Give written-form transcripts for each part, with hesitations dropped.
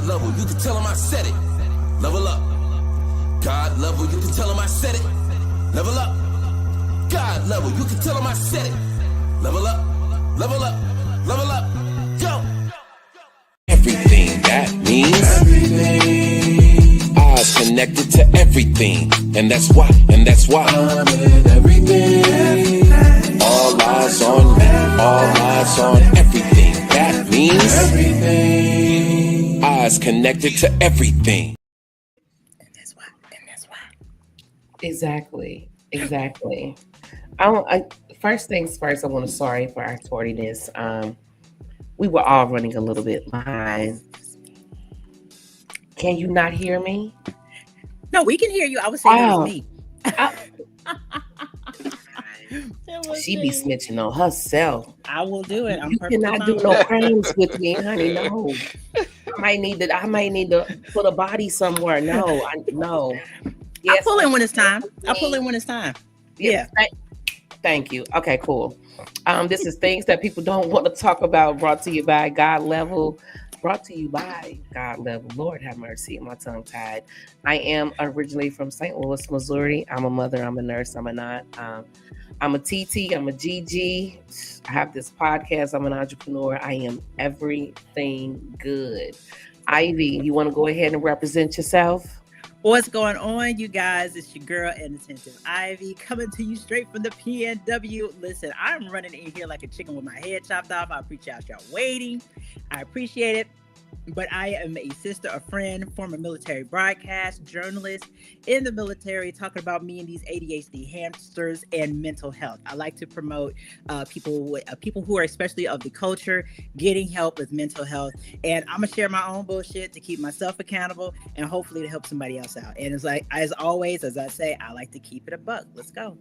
God level, you can tell him I said it. Level up. God level, you can tell him I said it. Level up. God level, you can tell him I said it. Level up. Level up. Level up. Go. Everything, that means everything. Eyes connected to everything. And that's why I'm in everything. All eyes on me. All eyes on everything. That means everything. Eyes connected to everything. And that's why. Exactly. First things first, I want to sorry for our tardiness. We were all running a little bit behind. Can you not hear me? No, we can hear you. I was saying it was me. She be snitching on herself. I will do it. You cannot do no crimes with me, honey. No. I might need to put a body somewhere. No. Yes, I'll pull in when it's time. Yeah. Thank you. Okay, cool. This is things that people don't want to talk about, brought to you by God Level. Lord have mercy, my tongue tied. I am originally from St. Louis, Missouri. I'm a mother, I'm a nurse, I'm a not. I'm a TT, I'm a GG. I have this podcast, I'm an entrepreneur. I am everything good. Ivy, you want to go ahead and represent yourself? What's going on, you guys? It's your girl, Inattentive Ivy, coming to you straight from the PNW. Listen, I'm running in here like a chicken with my head chopped off. I appreciate y'all waiting. I appreciate it. But I am a sister, a friend, former military broadcast journalist in the military, talking about me and these ADHD hamsters and mental health. I like to promote people who are especially of the culture getting help with mental health. And I'm gonna share my own bullshit to keep myself accountable and hopefully to help somebody else out. And it's like, as always, as I say, I like to keep it a buck. Let's go.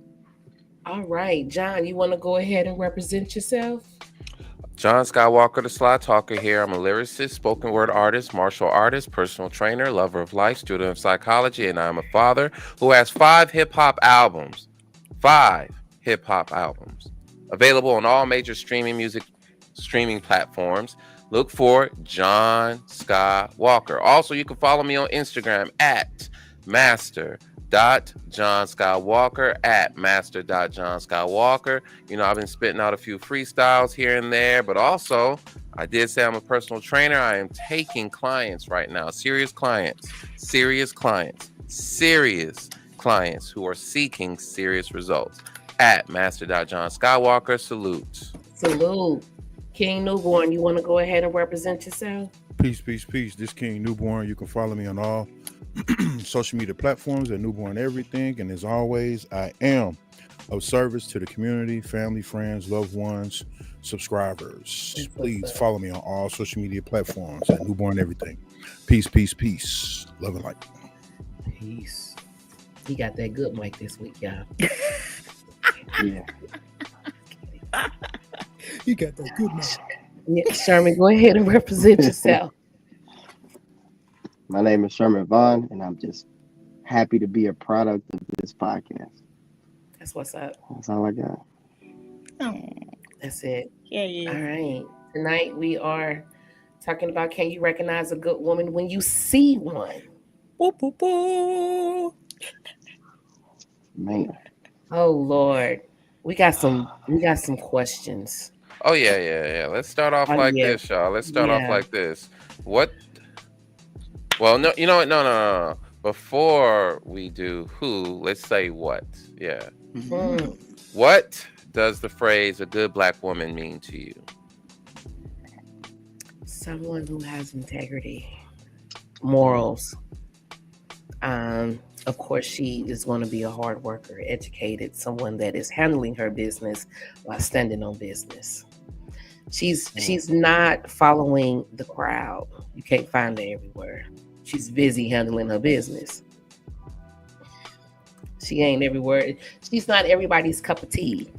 All right, John, you want to go ahead and represent yourself? John Skywalker, the Sly Talker here. I'm a lyricist, spoken word artist, martial artist, personal trainer, lover of life, student of psychology, and I'm a father who has 5 hip-hop albums. 5 hip-hop albums. Available on all major music streaming platforms. Look for John Skywalker. Also, you can follow me on Instagram at master.johnskywalker at master.johnskywalker. You know, I've been spitting out a few freestyles here and there, but also I did say I'm a personal trainer. I am taking clients right now, serious clients who are seeking serious results at master.johnskywalker. Salute. King Newborn, you want to go ahead and represent yourself? Peace. This King Newborn. You can follow me on all social media platforms at Newborn Everything. And as always, I am of service to the community, family, friends, loved ones, subscribers. Please follow me on all social media platforms at Newborn Everything. Peace. Love and light. Peace. He got that good mic this week, y'all. Yeah. You got that good mic. Yeah, Sherman, go ahead and represent yourself. My name is Sherman Vaughn, and I'm just happy to be a product of this podcast. That's what's up. That's all I got. Oh. That's it. Yeah. All right. Tonight we are talking about, can you recognize a good woman when you see one? Boo, boo, boo. Man. Oh Lord. We got some questions. Oh, yeah. Let's start off this, y'all. Let's start off like this. What? Well, no, you know what? No. Before we do who, let's say what. Yeah. Mm-hmm. What does the phrase "a good black woman" mean to you? Someone who has integrity, morals. Of course, she is going to be a hard worker, educated, someone that is handling her business while standing on business. She's not following the crowd. You can't find her everywhere. She's busy handling her business. She ain't everywhere. She's not everybody's cup of tea.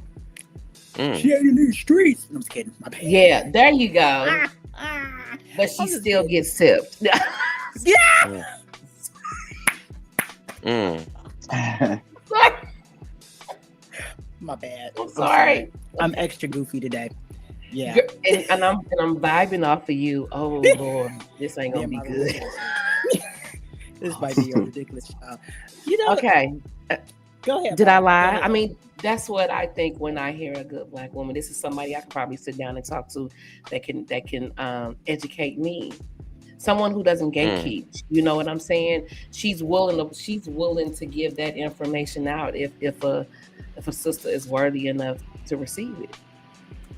She ain't in these streets. I'm just kidding. My bad. Yeah, there you go. But she still gets tipped. Yeah. My bad. I'm sorry. I'm extra goofy today. Yeah. And I'm vibing off of you. Oh Lord, this ain't gonna Me be and my good. relationship. This might be a ridiculous show. You know, Okay. go ahead. Did I Mom. Go lie? ahead. I mean, that's what I think when I hear a good Black woman. This is somebody I can probably sit down and talk to that can educate me. Someone who doesn't gatekeep. You know what I'm saying? She's willing to give that information out if a sister is worthy enough to receive it.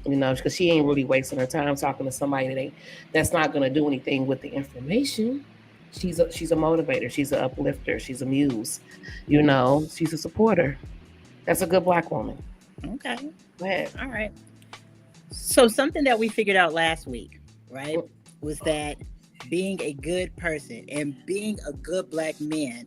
You know, because she ain't really wasting her time talking to somebody that's not going to do anything with the information. She's a motivator. She's an uplifter. She's a muse. You know, she's a supporter. That's a good Black woman. Okay. Go ahead. All right. So something that we figured out last week, right, was that being a good person and being a good Black man,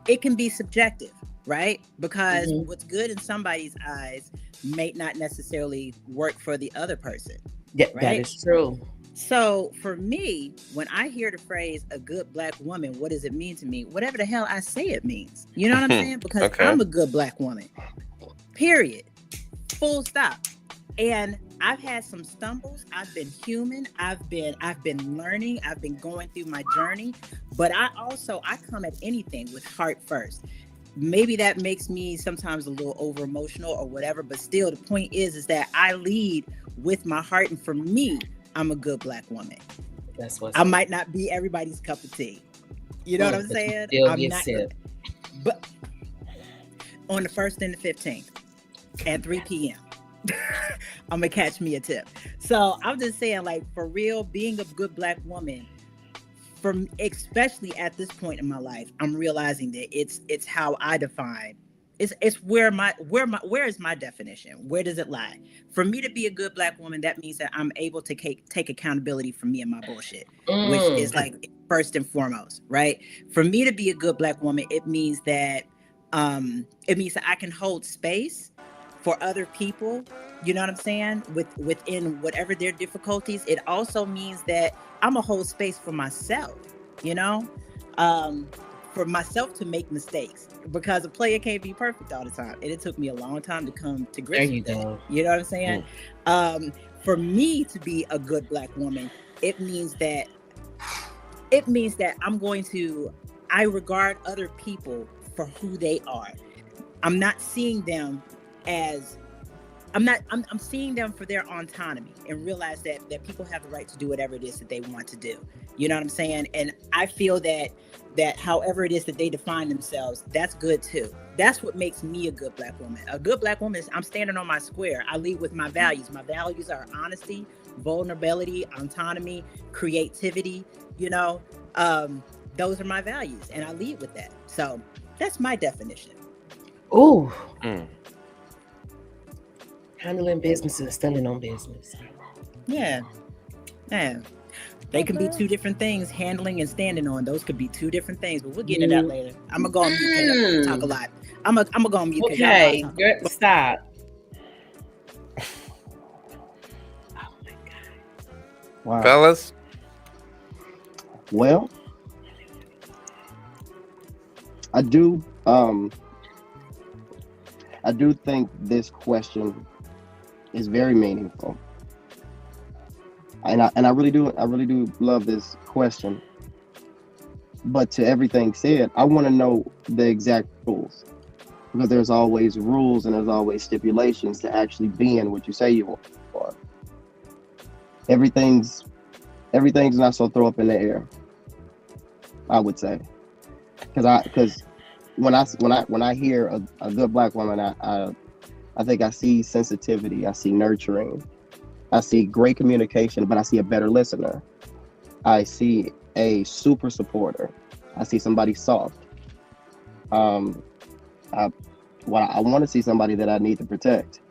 it can be subjective, right? Because what's good in somebody's eyes may not necessarily work for the other person. Yeah, right? that is true. So for me, when I hear the phrase a good Black woman, what does it mean to me? Whatever the hell I say it means. You know what I'm saying? Because I'm a good Black woman. Period. Full stop. And I've had some stumbles. I've been human. I've been learning. I've been going through my journey. But I come at anything with heart first. Maybe that makes me sometimes a little over emotional or whatever, but still the point is that I lead with my heart. And for me, I'm a good Black woman. That's what I might not be everybody's cup of tea. You know what I'm saying? I'm not, but on the 1st and the 15th at 3 p.m. I'm gonna catch me a tip. So I'm just saying, like, for real, being a good Black woman, especially at this point in my life, I'm realizing that it's how I define. It's where is my definition? Where does it lie? For me to be a good Black woman, that means that I'm able to take accountability for me and my bullshit, which is like first and foremost, right? For me to be a good Black woman, it means that I can hold space for other people, you know what I'm saying? Within whatever their difficulties. It also means that I'm a whole space for myself, you know, for myself to make mistakes, because a player can't be perfect all the time. And it took me a long time to come to grips with that. You know what I'm saying? For me to be a good Black woman, it means that I regard other people for who they are. I'm not seeing them as I'm seeing them for their autonomy, and realize that people have the right to do whatever it is that they want to do. You know what I'm saying? And I feel that however it is that they define themselves, that's good too. That's what makes me a good Black woman. A good Black woman is I'm standing on my square. I lead with my values. My values are honesty, vulnerability, autonomy, creativity. You know, those are my values, and I lead with that. So that's my definition. Ooh. Handling business and standing on business. Yeah. They can be two different things. Handling and standing on, those could be two different things. But we'll get into that later. I'm gonna go on mute because I talk a lot. I'm gonna go on mute. Okay, stop. Oh my God. Wow. Fellas. Well, I do think this question is very meaningful. And I really do love this question. But to everything said, I want to know the exact rules, because there's always rules and there's always stipulations to actually being what you say you are. Everything's not so throw up in the air, I would say, because when I hear a good Black woman, I think I see sensitivity, I see nurturing, I see great communication, but I see a better listener. I see a super supporter. I see somebody soft. I want to see somebody that I need to protect.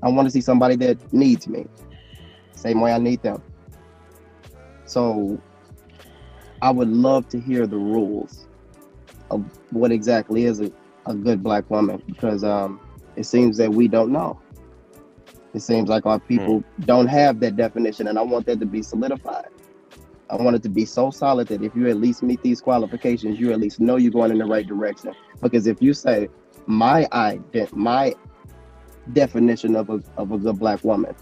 I want to see somebody that needs me, same way I need them. So I would love to hear the rules of what exactly is a good Black woman, because it seems that we don't know. It seems like our people don't have that definition, and I want that to be solidified. I want it to be so solid that if you at least meet these qualifications, you at least know you're going in the right direction. Because if you say my definition of a good black woman.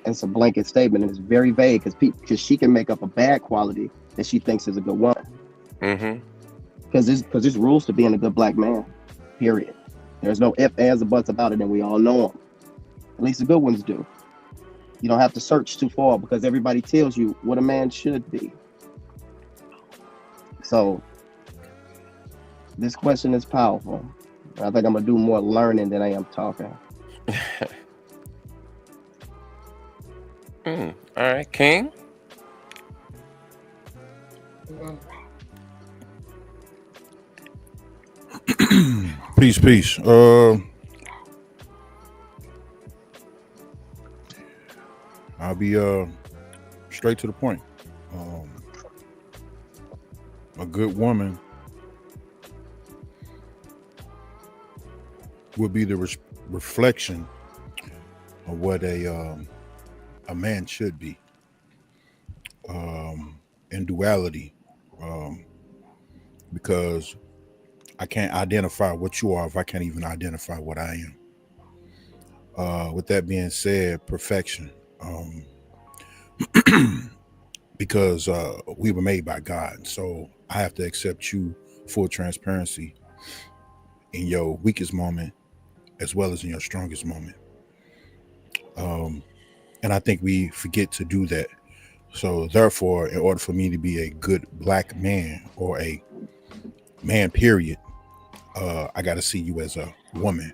And it's a blanket statement, and it's very vague because she can make up a bad quality that she thinks is a good woman. Mm-hmm. Because there's rules to being a good black man. Period. There's no ifs, ands, or buts about it, and we all know them. At least the good ones do. You don't have to search too far because everybody tells you what a man should be. So this question is powerful. I think I'm gonna do more learning than I am talking. All right, King. Peace. I'll be straight to the point. A good woman will be the reflection of what a man should be. In duality, because I can't identify what you are if I can't even identify what I am. With that being said, perfection. Because we were made by God, so I have to accept you, full transparency, in your weakest moment as well as in your strongest moment. And I think we forget to do that. So therefore, in order for me to be a good black man or a man, period, I got to see you as a woman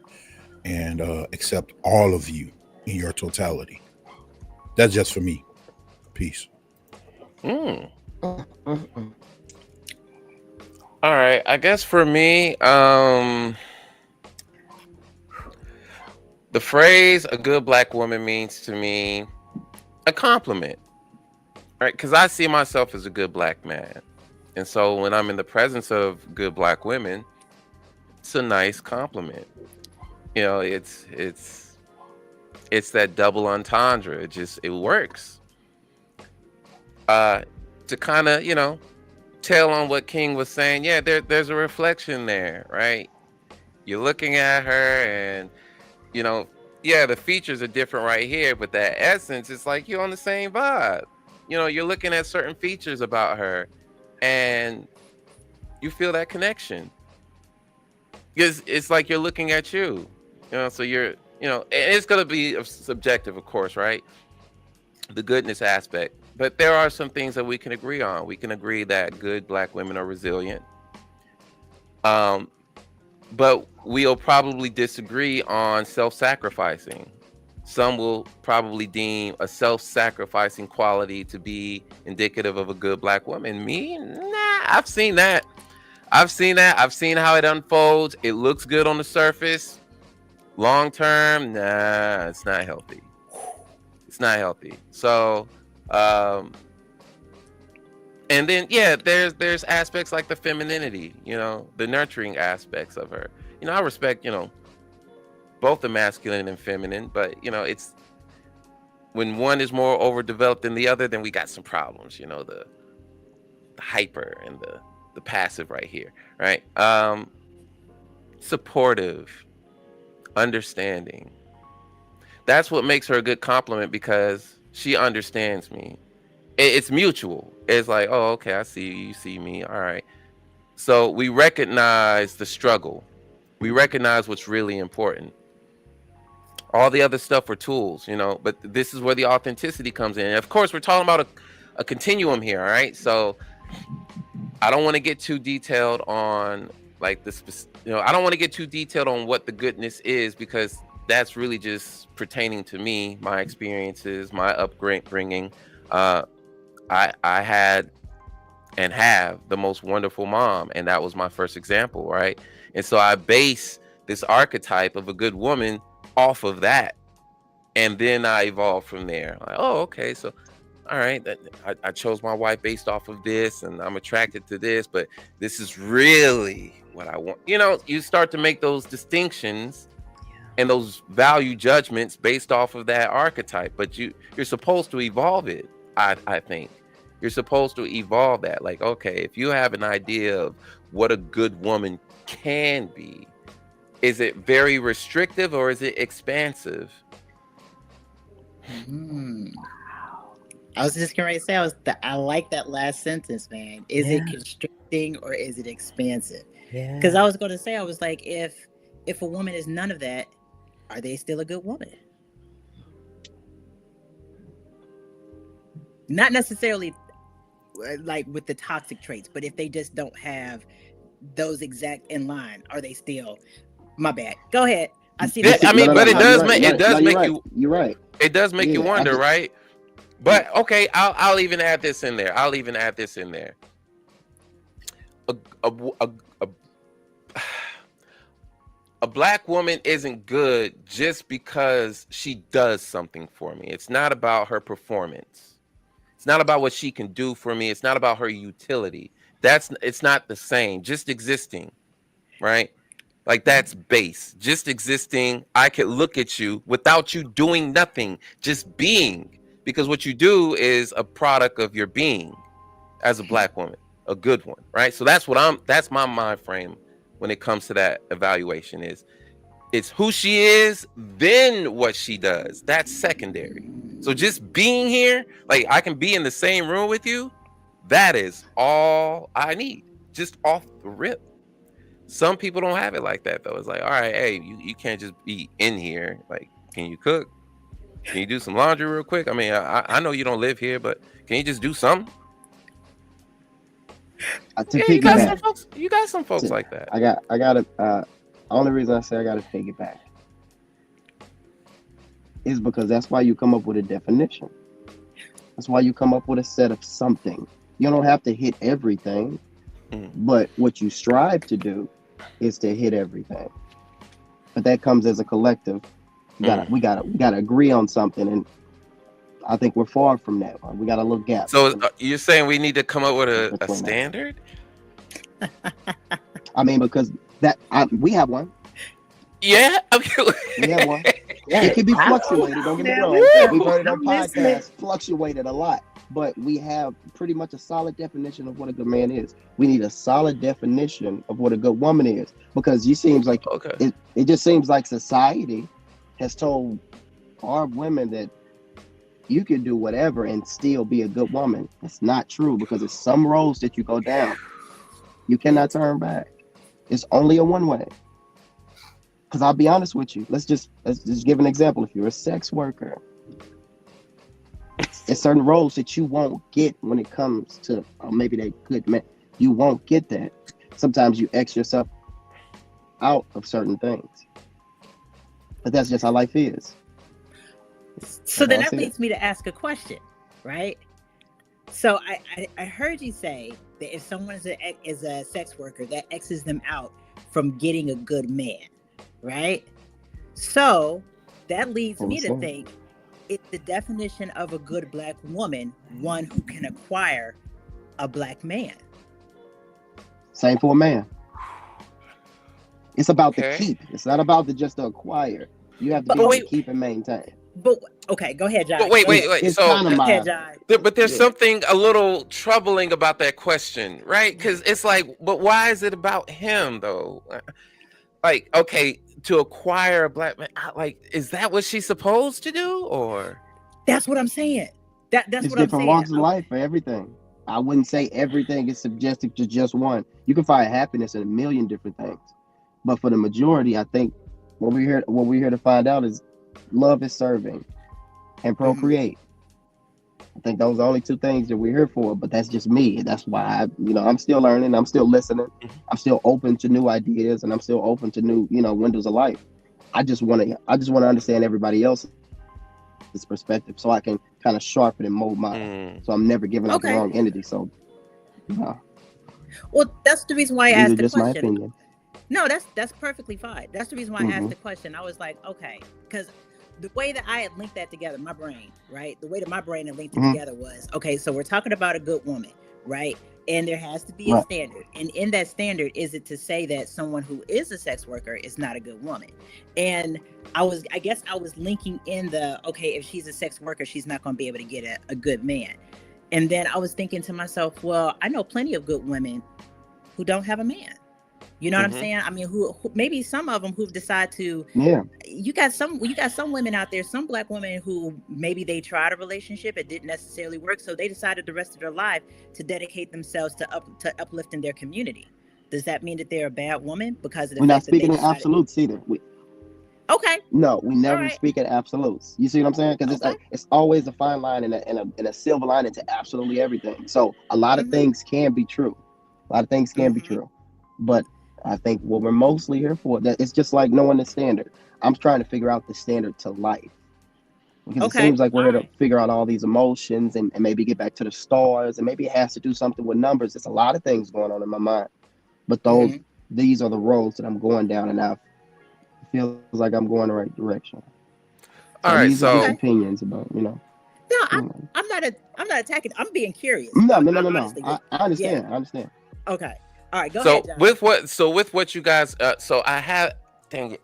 and accept all of you in your totality. That's just for me. Peace. All right, I guess for me, the phrase "a good black woman" means to me a compliment, right? Because I see myself as a good black man, and so when I'm in the presence of good black women, it's a nice compliment. You know, it's that double entendre. It works. To kind of, tail on what King was saying, yeah, there's a reflection there, right? You're looking at her and, yeah, the features are different right here, but that essence, it's like you're on the same vibe. You're looking at certain features about her and you feel that connection. It's like you're looking at you, so you're, and it's going to be subjective, of course, right? The goodness aspect. But there are some things that we can agree on. We can agree that good black women are resilient. But we'll probably disagree on self-sacrificing. Some will probably deem a self-sacrificing quality to be indicative of a good black woman. Me? Nah, I've seen that. I've seen how it unfolds. It looks good on the surface. Long term, nah, it's not healthy. It's not healthy. So, and then, yeah, there's aspects like the femininity, the nurturing aspects of her. I respect, both the masculine and feminine, but, it's when one is more overdeveloped than the other, then we got some problems, the hyper and the passive right here, right? Supportive, understanding. That's what makes her a good compliment because she understands me. It's mutual. It's like, oh, okay, I see you. You see me. All right. So we recognize the struggle. We recognize what's really important. All the other stuff are tools, but this is where the authenticity comes in. And of course, we're talking about a continuum here. All right. So I don't want to get too detailed on like this, I don't want to get too detailed on what the goodness is because that's really just pertaining to me, my experiences, my upbringing. I had and have the most wonderful mom, and that was my first example, right? And so I base this archetype of a good woman off of that, and then I evolved from there. Like, oh, okay, so all right, I chose my wife based off of this, and I'm attracted to this, but this is really what I want. You start to make those distinctions and those value judgments based off of that archetype, but you're supposed to evolve it. I think you're supposed to evolve that. Like, okay, if you have an idea of what a good woman can be, Is it very restrictive or is it expansive? I was just going to say, I like that last sentence, man. Is it constricting or is it expansive? Yeah. Because I was going to say, I was like, if a woman is none of that, are they still a good woman? Not necessarily like with the toxic traits, but if they just don't have those exact in line, are they still? My bad. Go ahead. I see. Yeah, that. I mean, but it does make You're you. You're right. It does make you Yeah, wonder, right? But okay, I'll even add this in there. A black woman isn't good just because she does something for me. It's not about her performance. It's not about what she can do for me. It's not about her utility. It's not the same. Just existing, right? Like that's base. Just existing. I could look at you without you doing nothing, just being. Because what you do is a product of your being as a black woman, a good one, right? So that's my mind frame when it comes to that evaluation is it's who she is, then what she does. That's secondary. So just being here, like I can be in the same room with you, that is all I need, just off the rip. Some people don't have it like that though. It's like, all right, hey, you can't just be in here. Like, can you cook? Can you do some laundry real quick? I mean, I know you don't live here, but can you just do something? Yeah, you got some folks like that. I got to. Only reason I say I got to take it back is because that's why you come up with a definition. That's why you come up with a set of something. You don't have to hit everything, but what you strive to do is to hit everything. But that comes as a collective. We gotta agree on something, and I think we're far from that. We got a little gap. So you're saying we need to come up with a standard? I mean, because we have one. Yeah, we have one. Yeah, it can be fluctuated. Don't get me wrong. We've heard it on podcasts, fluctuated a lot, but we have pretty much a solid definition of what a good man is. We need a solid definition of what a good woman is, because it seems like it just seems like society has told our women that you can do whatever and still be a good woman. It's not true, because it's some roads that you go down, you cannot turn back. It's only a one way. Because I'll be honest with you, let's just give an example. If you're a sex worker, there's certain roles that you won't get when it comes to maybe that good man. You won't get that. Sometimes you X yourself out of certain things. But that's just how life is. So then that leads me to ask a question, right? So I heard you say that if someone is a sex worker, that X's them out from getting a good man, right? So that leads me to think, it's the definition of a good black woman, one who can acquire a black man. Same for a man. It's about the keep. It's not about just the acquire. You have to be able to keep and maintain. But okay, go ahead, John. But wait. It's So, kind of but there's something a little troubling about that question, right? Because it's like, but why is it about him though? Like, okay, to acquire a black man, like, is that what she's supposed to do, or? That's what I'm saying. That's it's what I'm saying. Different walks of life for everything. I wouldn't say everything is subjective to just one. You can find happiness in a million different things, but for the majority, I think what we're here to find out is love is serving and procreate. I think those are the only two things that we're here for, but that's just me. That's why I'm still learning, I'm still listening, I'm still open to new ideas, and I'm still open to new, windows of life. I just want to understand everybody else's perspective so I can kind of sharpen and mold mine. So I'm never giving out the wrong entity. So well, that's the reason why I asked the just question. My opinion. No, that's perfectly fine. That's the reason why I asked the question. I was like, okay, because the way that I had linked that together, my brain, right? The way that my brain had linked it together was, okay, so we're talking about a good woman, right? And there has to be a standard. And in that standard, is it to say that someone who is a sex worker is not a good woman? And I guess I was linking in okay, if she's a sex worker, she's not going to be able to get a good man. And then I was thinking to myself, well, I know plenty of good women who don't have a man. You know what I'm Mhm. saying? I mean, who maybe some of them who've decided to. Yeah. You got some women out there, some Black women who maybe they tried a relationship, it didn't necessarily work, so they decided the rest of their life to dedicate themselves to uplifting their community. Does that mean that they're a bad woman because of the We're not fact that they speaking in decided? absolutes either. Okay, No, we all never right, speak in absolutes. You see what I'm saying? Because okay, it's always a fine line and a silver lining to absolutely everything. So a lot of mm-hmm, things can be true. A lot of things can be mm-hmm, true. But I think what we're mostly here for, that it's just like knowing the standard. I'm trying to figure out the standard to life. Because it okay, seems like we're all here to right, figure out all these emotions and maybe get back to the stars, and maybe it has to do something with numbers. There's a lot of things going on in my mind. But mm-hmm. these are the roads that I'm going down, and I feel like I'm going the right direction. All So right, these are just Okay. so opinions about, No, you know. I'm not attacking. I'm being curious. No, no, no, no, no. Honestly, I yeah. understand. I understand. Okay. All right. Go ahead, so John. with what you guys so I had, dang it,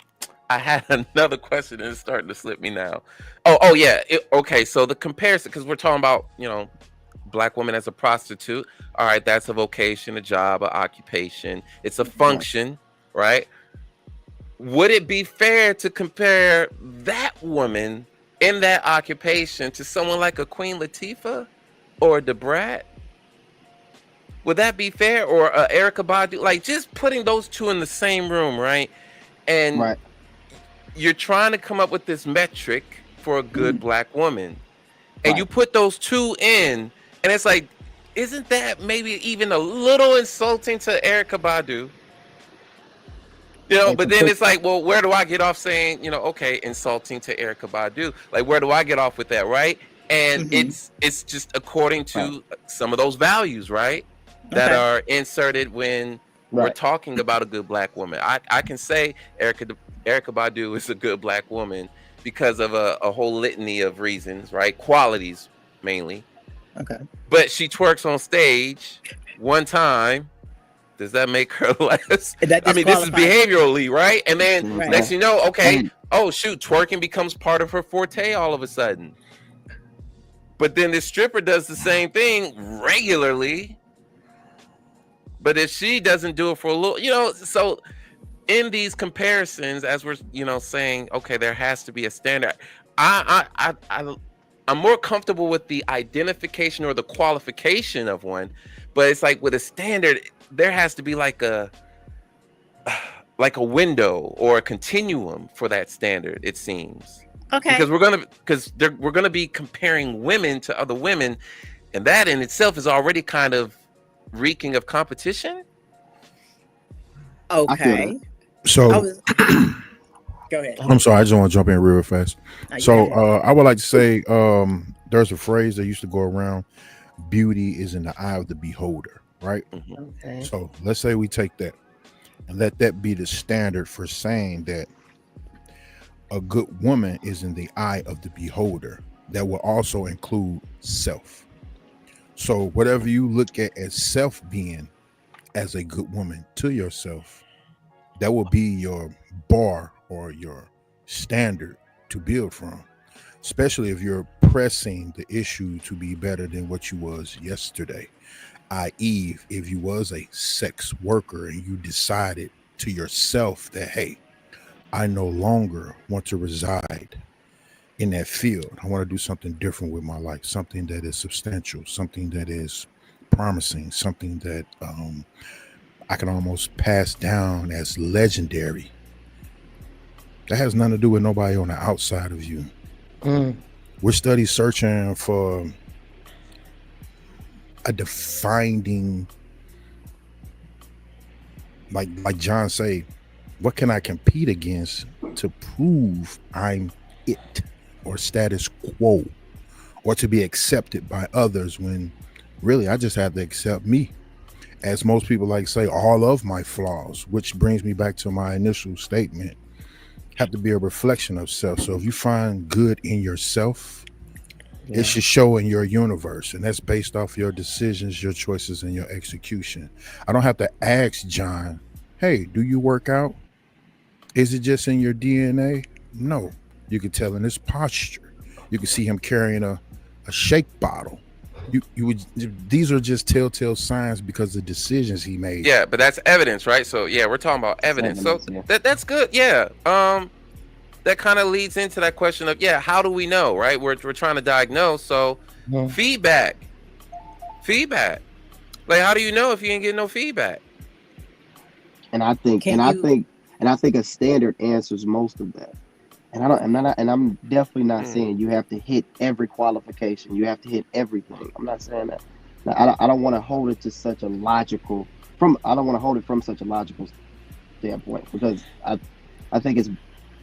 I had another question and it's starting to slip me now. Oh yeah. Okay, so the comparison, because we're talking about, Black women as a prostitute. All right, that's a vocation, a job, an occupation. It's a Right. function, right? Would it be fair to compare that woman in that occupation to someone like a Queen Latifah or a Debrat? Would that be fair? Or Erica Badu? Like, just putting those two in the same room, right? And Right. you're trying to come up with this metric for a good Black woman. And you Right. put those two in, and it's like, isn't that maybe even a little insulting to Erica Badu? Hey, But to then put it's like, well, where do I get off saying, okay, insulting to Erica Badu? Like, where do I get off with that, right? And Mm-hmm. it's just according right. to some of those values, right, that Okay. are inserted when we're Right. talking about a good Black woman. I can say Erica Badu is a good Black woman because of a whole litany of reasons, right? Qualities mainly. Okay. But she twerks on stage one time. Does that make her less? That I mean, this is disqualifies her. behaviorally, right? And then See what I'm Right. next saying? you know, okay, Hey, oh shoot, twerking becomes part of her forte all of a sudden. But then this stripper does the same thing regularly. But if she doesn't do it for a little, so in these comparisons, as we're, saying, okay, there has to be a standard. I'm more comfortable with the identification or the qualification of one, but it's like with a standard, there has to be like a window or a continuum for that standard, it seems. Okay. Because we're gonna be comparing women to other women, and that in itself is already kind of reeking of competition. I feel Okay. that. So I was. Go ahead. I'm sorry, I just want to jump in real fast. You So got it. I would like to say there's a phrase that used to go around: beauty is in the eye of the beholder, right? Mhm. Okay. So let's say we take that and let that be the standard for saying that a good woman is in the eye of the beholder. That will also include self. So whatever you look at as self being as a good woman to yourself, that will be your bar or your standard to build from, especially if you're pressing the issue to be better than what you was yesterday, i.e. if you was a sex worker and you decided to yourself that, hey, I no longer want to reside in that field. I want to do something different with my life, something that is substantial, something that is promising, something that I can almost pass down as legendary. That has nothing to do with nobody on the outside of you. Mm. We're study searching for a defining, like John say, what can I compete against to prove I'm it or status quo or to be accepted by others when really I just have to accept me. As most people like to say, all of my flaws, which brings me back to my initial statement, have to be a reflection of self. So if you find good in yourself, Yeah. it should show in your universe, and that's based off your decisions, your choices, and your execution. I don't have to ask John, hey, do you work out? Is it just in your DNA? No. You can tell in his posture. You can see him carrying a shake bottle. you would, these are just telltale signs because of the decisions he made. Yeah, but that's evidence, right? So yeah, we're talking about evidence. So that's good. Yeah. That kind of leads into that question of, yeah, how do we know, right? We're trying to diagnose. So feedback. Like, how do you know if you ain't getting no feedback? And I think a standard answers most of that. And I'm definitely not saying you have to hit every qualification. You have to hit everything. I'm not saying that. Now, I don't want to hold it to such a logical from such a logical standpoint, because I think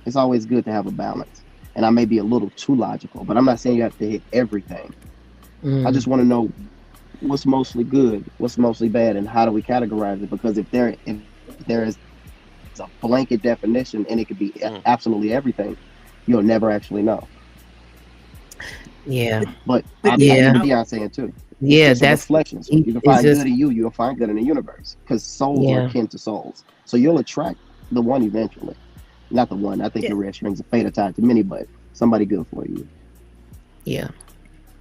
it's always good to have a balance. And I may be a little too logical, but I'm not saying you have to hit everything. I just want to know what's mostly good, what's mostly bad, and how do we categorize it? Because if there is a blanket definition and it could be absolutely everything, you'll never actually know. Yeah. But I hear Deion saying too. Yeah, it's that's reflections. You can find good in you, you'll find good in the universe, because souls are akin to souls. So you'll attract the one eventually. Not the one. I think the red strings of fate are tied to many, but somebody good for you. Yeah.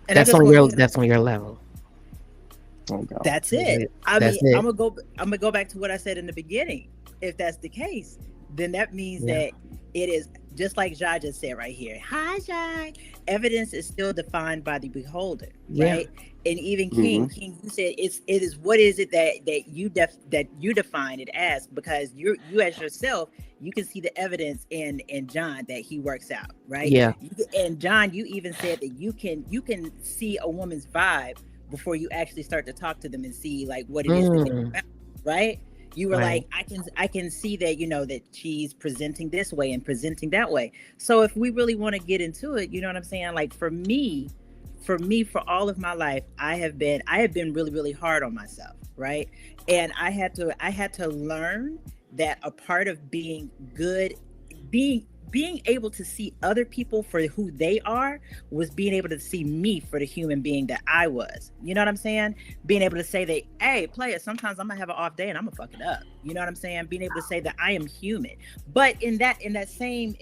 And that's on your level. Oh, God. That's it. I'm gonna go back to what I said in the beginning. If that's the case, then that means that it is just like Jai just said right here. Hi, Jai. Evidence is still defined by the beholder, right? And even King, you said it is. What is it that you define it as? Because you as yourself, you can see the evidence in John that he works out, right? Yeah. And John, you even said that you can see a woman's vibe before you actually start to talk to them and see like what it is that they're about, right? You were like, I can see that, that she's presenting this way and presenting that way. So if we really want to get into it, you know what I'm saying? Like for me, for all of my life, I have been really, really hard on myself, right? And I had to learn that a part of being good, being able to see other people for who they are, was being able to see me for the human being that I was. You know what I'm saying? Being able to say that, hey, player, sometimes I'm gonna have an off day and I'm gonna fuck it up. You know what I'm saying? Being able to say that I am human. But in that same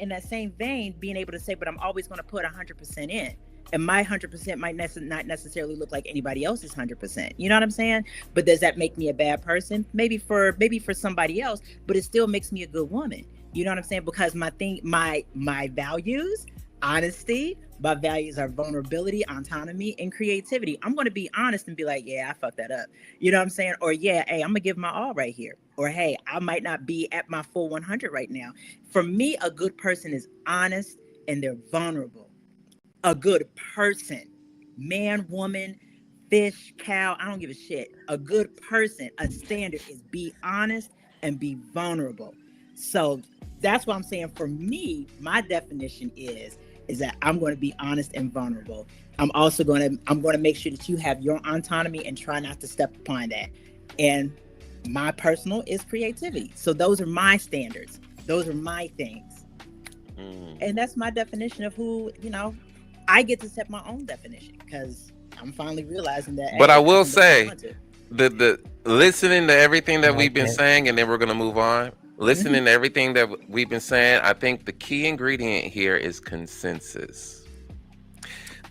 vein, being able to say, but I'm always gonna put 100% in. And my 100% might not necessarily look like anybody else's 100%. You know what I'm saying? But does that make me a bad person? Maybe for somebody else, but it still makes me a good woman. You know what I'm saying? Because my values, honesty, my values are vulnerability, autonomy, and creativity. I'm going to be honest and be like, yeah, I fucked that up. You know what I'm saying? Or yeah, hey, I'm going to give my all right here. Or hey, I might not be at my full 100 right now. For me, a good person is honest and they're vulnerable. A good person, man, woman, fish, cow, I don't give a shit. A good person, a standard is be honest and be vulnerable. So that's what I'm saying. For me, my definition is that I'm going to be honest and vulnerable. I'm also going to make sure that you have your autonomy and try not to step upon that. And my personal is creativity. So those are my standards. Those are my things. And that's my definition of who, I get to set my own definition, because I'm finally realizing that. But I will say, the listening to everything that we've been saying, and then we're going to move on. Listening to everything that we've been saying, I think the key ingredient here is consensus.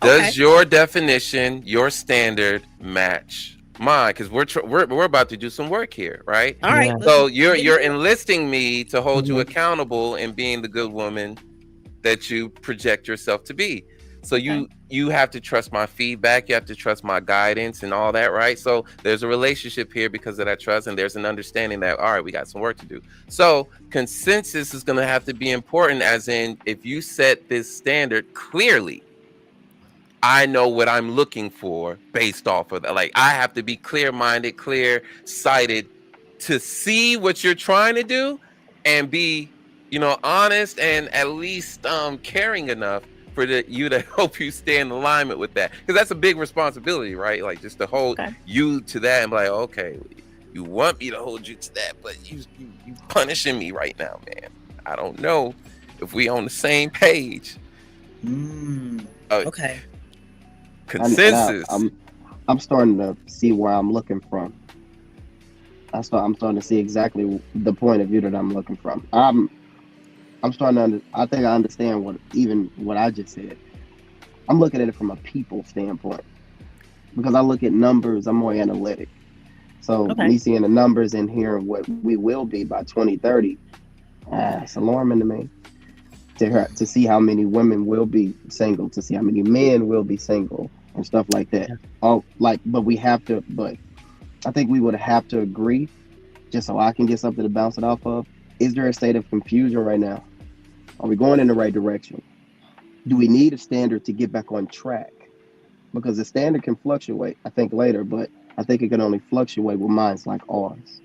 Does your definition, your standard match mine? Because we're about to do some work here, right? All right. So you're enlisting me to hold you accountable in being the good woman that you project yourself to be. So you have to trust my feedback, you have to trust my guidance and all that, right? So there's a relationship here because of that trust, and there's an understanding that, all right, we got some work to do. So consensus is going to have to be important, as in, if you set this standard clearly, I know what I'm looking for based off of that. Like, I have to be clear-minded, clear-sighted to see what you're trying to do and be, honest and at least caring enough for you to help you stay in alignment with that, because that's a big responsibility, right? Like, just to hold you to that and be like, okay, you want me to hold you to that, but you punishing me right now, man. I don't know if we on the same page. Okay. Consensus. I'm starting to see where I'm looking from. I'm starting to see exactly the point of view that I'm looking from. I'm starting to I think I understand what I just said. I'm looking at it from a people standpoint. because I look at numbers. I'm more analytic. So Okay. me seeing the numbers and hearing what we will be by 2030, it's alarming to me. To see how many women will be single, to see how many men will be single, and stuff like that. But I think we would have to agree, just so I can get something to bounce it off of. Is there a state of confusion right now? Are we going in the right direction? Do we need a standard to get back on track? Because the standard can fluctuate, I think, later, but I think it can only fluctuate with minds like ours.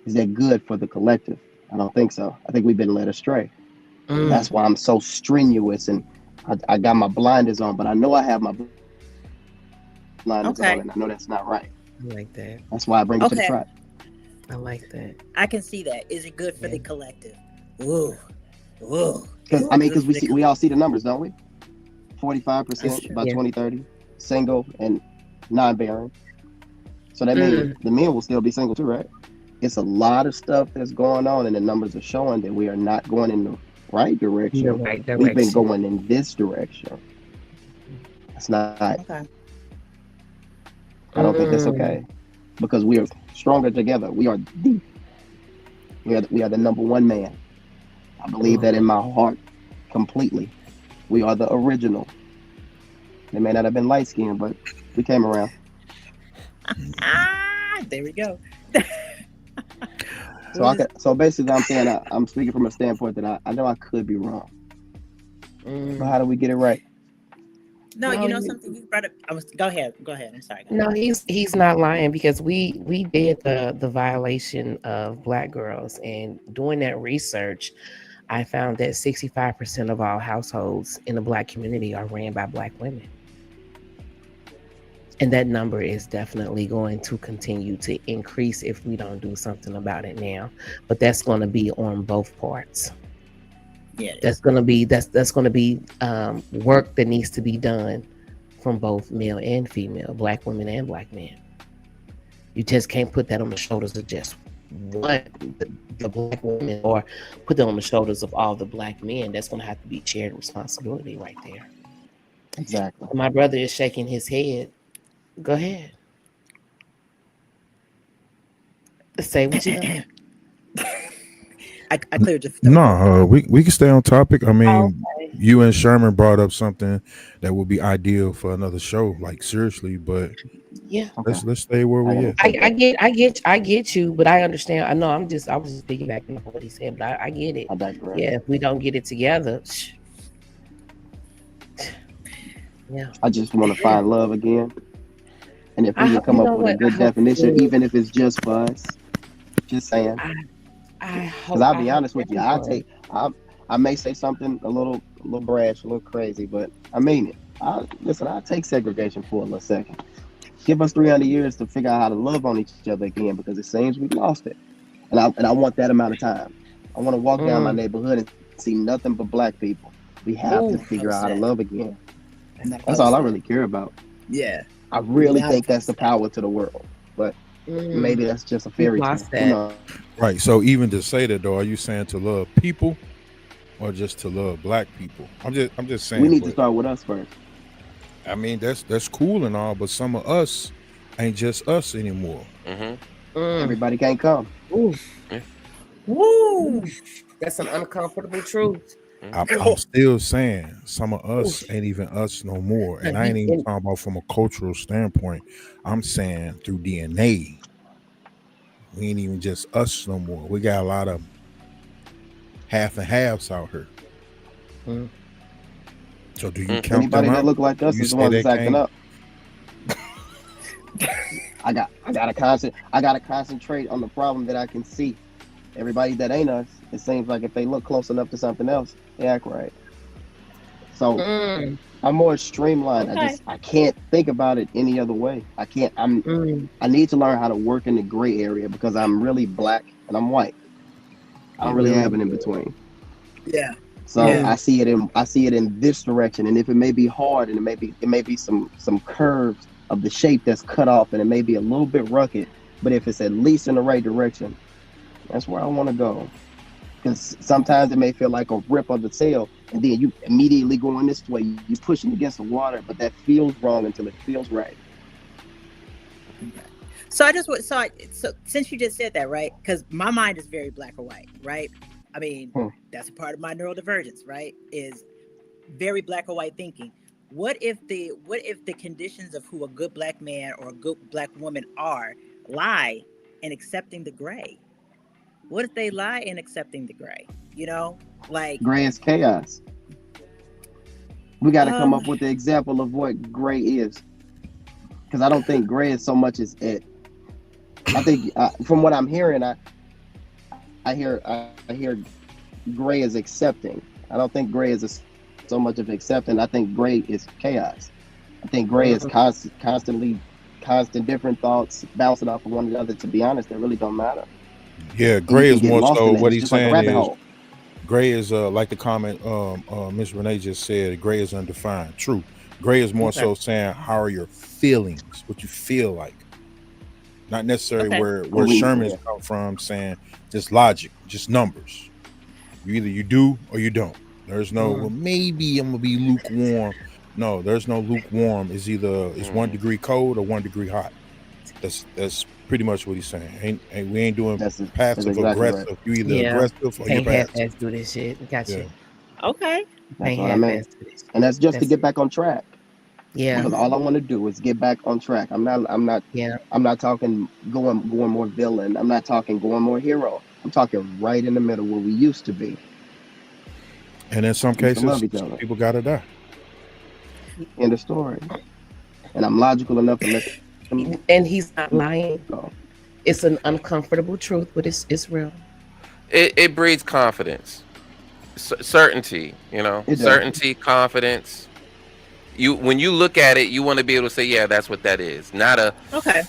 Is that good for the collective? I don't think so. I think we've been led astray. That's why I'm so strenuous, and I got my blinders on, but I know I have my blinders on, and I know that's not right. I like that. That's why I bring it to the trap. I like that. I can see that. Is it good for the collective? Whoa. Because we all see the numbers, don't we? 45% by 2030, single and non-bearing. So that means the men will still be single too, right? It's a lot of stuff that's going on, and the numbers are showing that we are not going in the right direction. We've been going in this direction. It's not. Okay. I don't think that's okay, because we are stronger together. We are the number one man. I believe that in my heart completely. We are the original. They may not have been light skinned, but we came around. There we go. So basically, I'm saying I'm speaking from a standpoint that I know I could be wrong. But how do we get it right? No, you know something you brought up. Go ahead. I'm sorry. No, he's not lying, because we did the violation of Black girls, and doing that research, I found that 65% of all households in the Black community are ran by Black women. And that number is definitely going to continue to increase if we don't do something about it now. But that's going to be on both parts. Yeah, that's going to be work that needs to be done from both male and female, Black women and Black men. You just can't put that on the shoulders of just one, the Black woman, or put that on the shoulders of all the Black men. That's going to have to be shared responsibility right there. Exactly. My brother is shaking his head. Go ahead. Say what you know. I cleared your throat. No, we can stay on topic. I mean, you and Sherman brought up something that would be ideal for another show, like seriously. But yeah, let's stay where we at. I get you, but I understand. I know I was just piggybacking on what he said, but I get it. Yeah, if we don't get it together, yeah. I just want to find love again. And if we can come up with a good definition, even if it's just for us, just saying. Because I'll be honest with you, I may say something a little brash, a little crazy, but I mean it. I'll take segregation for a little second. Give us 300 years to figure out how to love on each other again, because it seems we've lost it. And I want that amount of time. I want to walk down my neighborhood and see nothing but Black people. We have to figure out how to love again. And that's all I really care about. Yeah. I really think that's the power to the world, but maybe that's just a fairy tale. Right. So even to say that, though, are you saying to love people or just to love Black people? I'm just saying we need to start with us first. I mean, that's cool and all, but some of us ain't just us anymore. Everybody can't come. Woo! That's an uncomfortable truth. I'm still saying some of us ain't even us no more. And I ain't even talking about from a cultural standpoint. I'm saying through DNA. We ain't even just us no more. We got a lot of half and halves out here. So do you count anybody them that out? look like us is the one that's acting up? I gotta concentrate on the problem that I can see. Everybody that ain't us, it seems like if they look close enough to something else, they act right. So I'm more streamlined. I can't think about it any other way. I need to learn how to work in the gray area, because I'm really Black and I'm white. I don't really have it in between. Yeah. So I see it in this direction, and if it may be hard, and it may be some curves of the shape that's cut off, and it may be a little bit rugged, but if it's at least in the right direction, that's where I want to go. Because sometimes it may feel like a rip of the tail, and then you immediately going this way, you're pushing against the water, but that feels wrong until it feels right. Okay. So I just want so since you just said that, right? Because my mind is very black or white, right? I mean, Hmm. that's a part of my neurodivergence, right? Is very black or white thinking. What if the conditions of who a good black man or a good black woman are lie in accepting the gray? What if they lie in accepting the gray? You know, like Gray is chaos. We got to come um up with the example of what gray is, because I don't think gray is so much as it. I think from what I'm hearing, I hear gray is accepting. I don't think gray is so much of accepting. I think gray is chaos. I think gray is constant different thoughts bouncing off of one another. To be honest, they really don't matter, Yeah, and you gray can is get more lost so in it. what It's he's just like a saying rabbit is hole. gray is like the comment Miss Renee just said, gray is undefined. True. Gray is more Okay. so saying how are your feelings, what you feel like. Not necessarily Okay. where Sherman's Yeah. come from saying just logic, just numbers. You do or you don't. There's no well maybe I'm gonna be lukewarm. No, there's no lukewarm. It's either it's 1 degree cold or 1 degree hot. That's pretty much what he's saying. We ain't doing That's passive exactly right. aggressive. You either Yeah. aggressive or you're Can't passive. half-ass do this shit. Got Yeah. you. Okay. That's Can't what I mean. half-ass do this. And that's just to That's get back on track. yeah. Because all I want to do is get back on track. I'm Yeah. not talking going more villain. I'm not talking going more hero. I'm talking right in the middle where we used to be. And in some We used to love cases, each some other. people gotta die. End of story. And I'm logical enough to let them And he's not lying. go. It's an uncomfortable truth, but it's real. It breeds confidence, certainty. You know, It does. certainty, confidence. When you look at it, you want to be able to say, yeah, that's what that is. Not a Okay.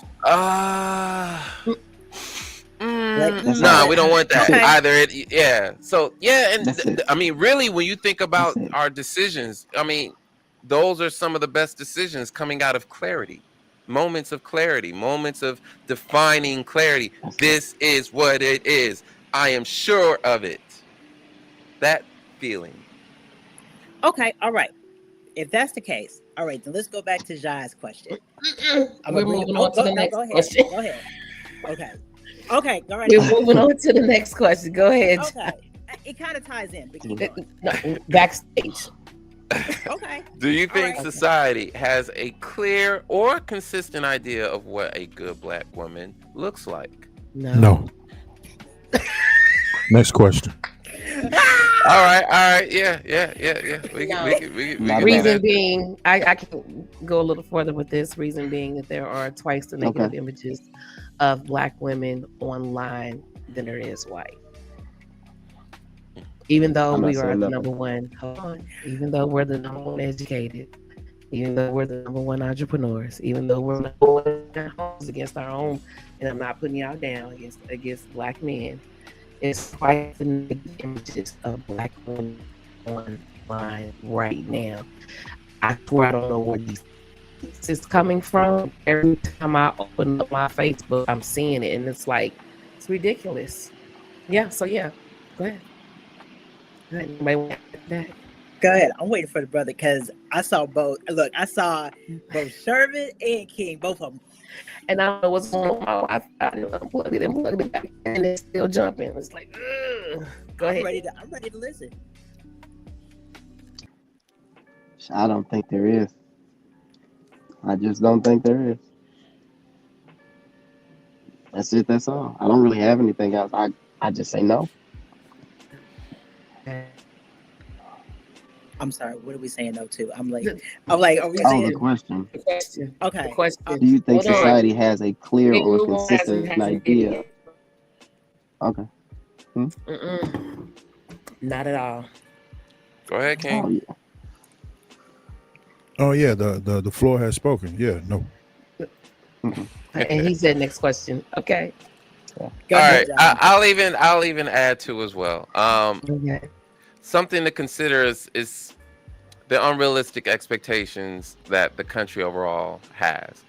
That's nah, it. we don't want that Okay. either. Yeah. So yeah, and That's it. I mean, really, when you think about That's it. our decisions, I mean, those are some of the best decisions coming out of clarity, moments of clarity, moments of defining clarity. That's it. This is what it is. I am sure of it. That feeling. Okay. All right. If that's the case, all right, then let's go back to Jai's question. I'm We're gonna bring it. moving Oh, on to the no, next go ahead. question. Go ahead. Okay. Okay. Go right We're ahead. moving on to the next question. Go ahead. Okay. It kind of ties in, but keep going. No, backstage. Okay. Do you All think right. society has a clear or consistent idea of what a good black woman looks like? No. Next question. All right, yeah. We No. can do Reason that. being, I can go a little further with this. Reason being that there are twice the negative Okay. images of black women online than there is white. Even though I'm not we are saying the nothing. number one, hold on, even though we're the number one educated, even though we're the number one entrepreneurs, even though we're number one in our homes against our own, and I'm not putting y'all down against black men, it's quite the negative images of black women online right now. I swear I don't know where this is coming from. Every time I open up my Facebook, I'm seeing it, and it's like it's ridiculous. Yeah. So yeah, go ahead. Go ahead. Anybody want to add that? Go ahead. I'm waiting for the brother because I saw both. Look, I saw both Sherman and King, both of them. And I don't know what's going on with my Wi-Fi. I unplugged it and plugged it back, and it's still jumping. It's like, ugh. Go ahead. I'm ready to listen. I don't think there is. I just don't think there is. That's it. That's all. I don't really have anything else. I just say no. I'm sorry. What are we saying no to? I'm like, are we Oh, the saying? question. The question. Okay. The question. Do you think Hold on. society has a clear Big or Lou hasn't consistent idea? it. Okay. Mm-mm. Not at all. Go ahead, King. Oh yeah. Oh yeah, the floor has spoken. Yeah, no. And he said next question. Okay. Go All ahead, right, John. I'll even add to as well. Okay. Something to consider is the unrealistic expectations that the country overall has.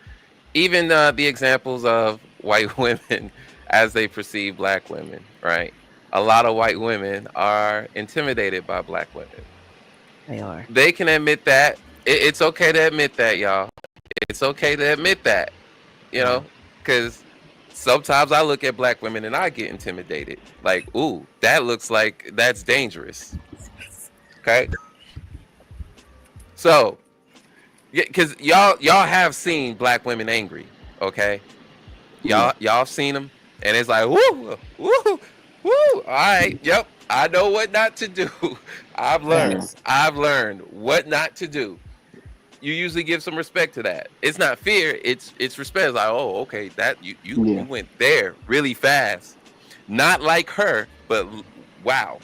Even the examples of white women as they perceive black women, right? A lot of white women are intimidated by black women. They are. They can admit that. It's okay to admit that, y'all. It's okay to admit that. you know, because sometimes I look at black women and I get intimidated. Like, ooh, that looks like that's dangerous. Okay. So, yeah, because y'all have seen black women angry. Okay. Y'all have seen them, and it's like, woo, woo, woo. All right, yep. I know what not to do. I've learned. Yes. I've learned what not to do. You usually give some respect to that. It's not fear. It's respect. It's like, oh, okay, that you went there really fast. Not like her, but wow.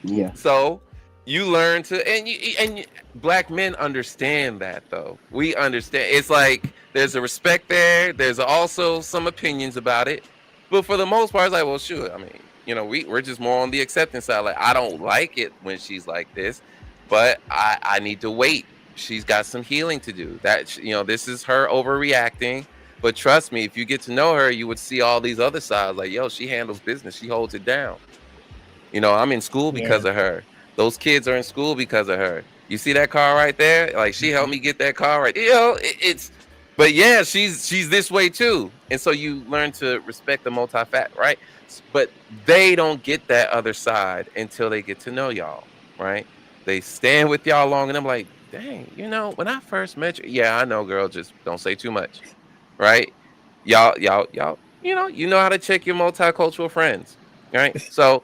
Yeah. So you learn to, and black men understand that though. We understand. It's like there's a respect there. There's also some opinions about it, but for the most part, it's like, well, sure. I mean, you know, we're just more on the acceptance side. Like, I don't like it when she's like this, but I need to wait. She's got some healing to do. That, you know, this is her overreacting. But trust me, if you get to know her, you would see all these other sides. Like, yo, she handles business. She holds it down. You know, I'm in school because of her. Those kids are in school because of her. You see that car right there? Like, she helped me get that car right. You know, but yeah, she's this way too. And so you learn to respect the multi-fact, right? But they don't get that other side until they get to know y'all, right? They stand with y'all long, and I'm like, dang, you know, when I first met you, yeah, I know, girl, just don't say too much, right? Y'all, you know how to check your multicultural friends, right? So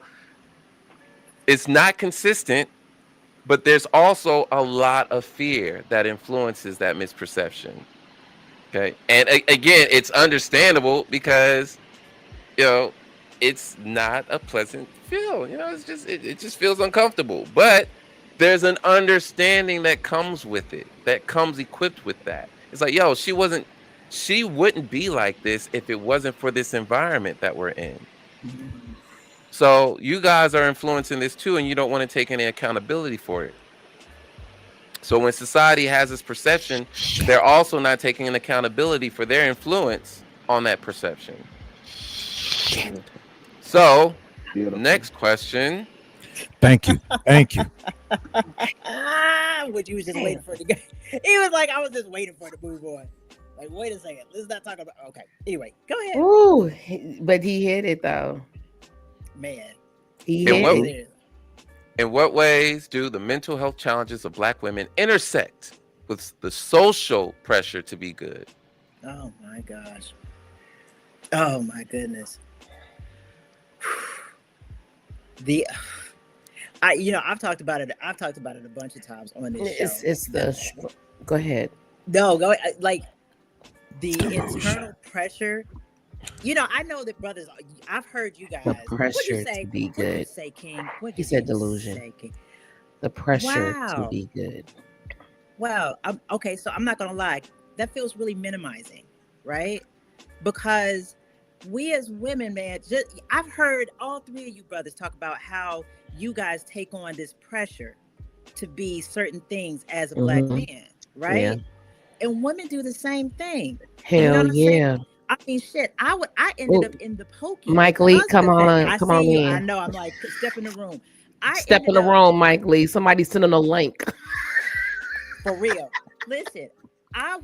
it's not consistent, but there's also a lot of fear that influences that misperception. Okay, and again, it's understandable because, you know, it's not a pleasant feel. You know, it's just it just feels uncomfortable, but there's an understanding that comes with it, that comes equipped with that. It's like, yo, she wouldn't be like this if it wasn't for this environment that we're in. So you guys are influencing this too, and you don't want to take any accountability for it. So when society has this perception, they're also not taking an accountability for their influence on that perception. So, Beautiful. next question. Thank you. What you was just waiting for it to go. He was like, I was just waiting for it to move on. Like, wait a second. Let's not talk about. Okay. Anyway, go ahead. Ooh, but he hit it though. Man. He In hit what- it. In what ways do the mental health challenges of black women intersect with the social pressure to be good? Oh my gosh. Oh my goodness. I've talked about it. I've talked about it a bunch of times on this show. Go ahead. No, like the internal pressure. You know, I know that brothers. I've heard you guys. The What'd you pressure say? to be What'd you good. say, King? He said delusion. The pressure to Wow. be good. Well, okay, so I'm not gonna lie. That feels really minimizing, right? Because we as women, man, I've heard all three of you brothers talk about how you guys take on this pressure to be certain things as a black man, right? Yeah. And women do the same thing. Hell You know what I'm saying? yeah. I mean, shit. I ended up in the pokey. Mike with Lee, husband come thing. on You. in. I know. I'm like, step in the room. Step in the room, Mike Lee. Somebody sending a link. For real. Listen, I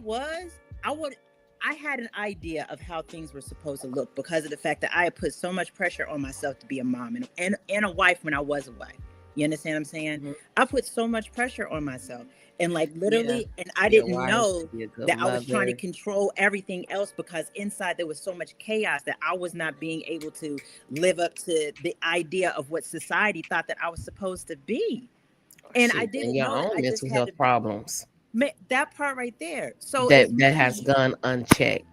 had an idea of how things were supposed to look because of the fact that I had put so much pressure on myself to be a mom and a wife when I was a wife. You understand what I'm saying? Mm-hmm. I put so much pressure on myself. And like literally, and I didn't know that I was trying to control everything else because inside there was so much chaos that I was not being able to live up to the idea of what society thought that I was supposed to be. And I didn't know own I just mental had health problems. That part right there. So that has gone unchecked.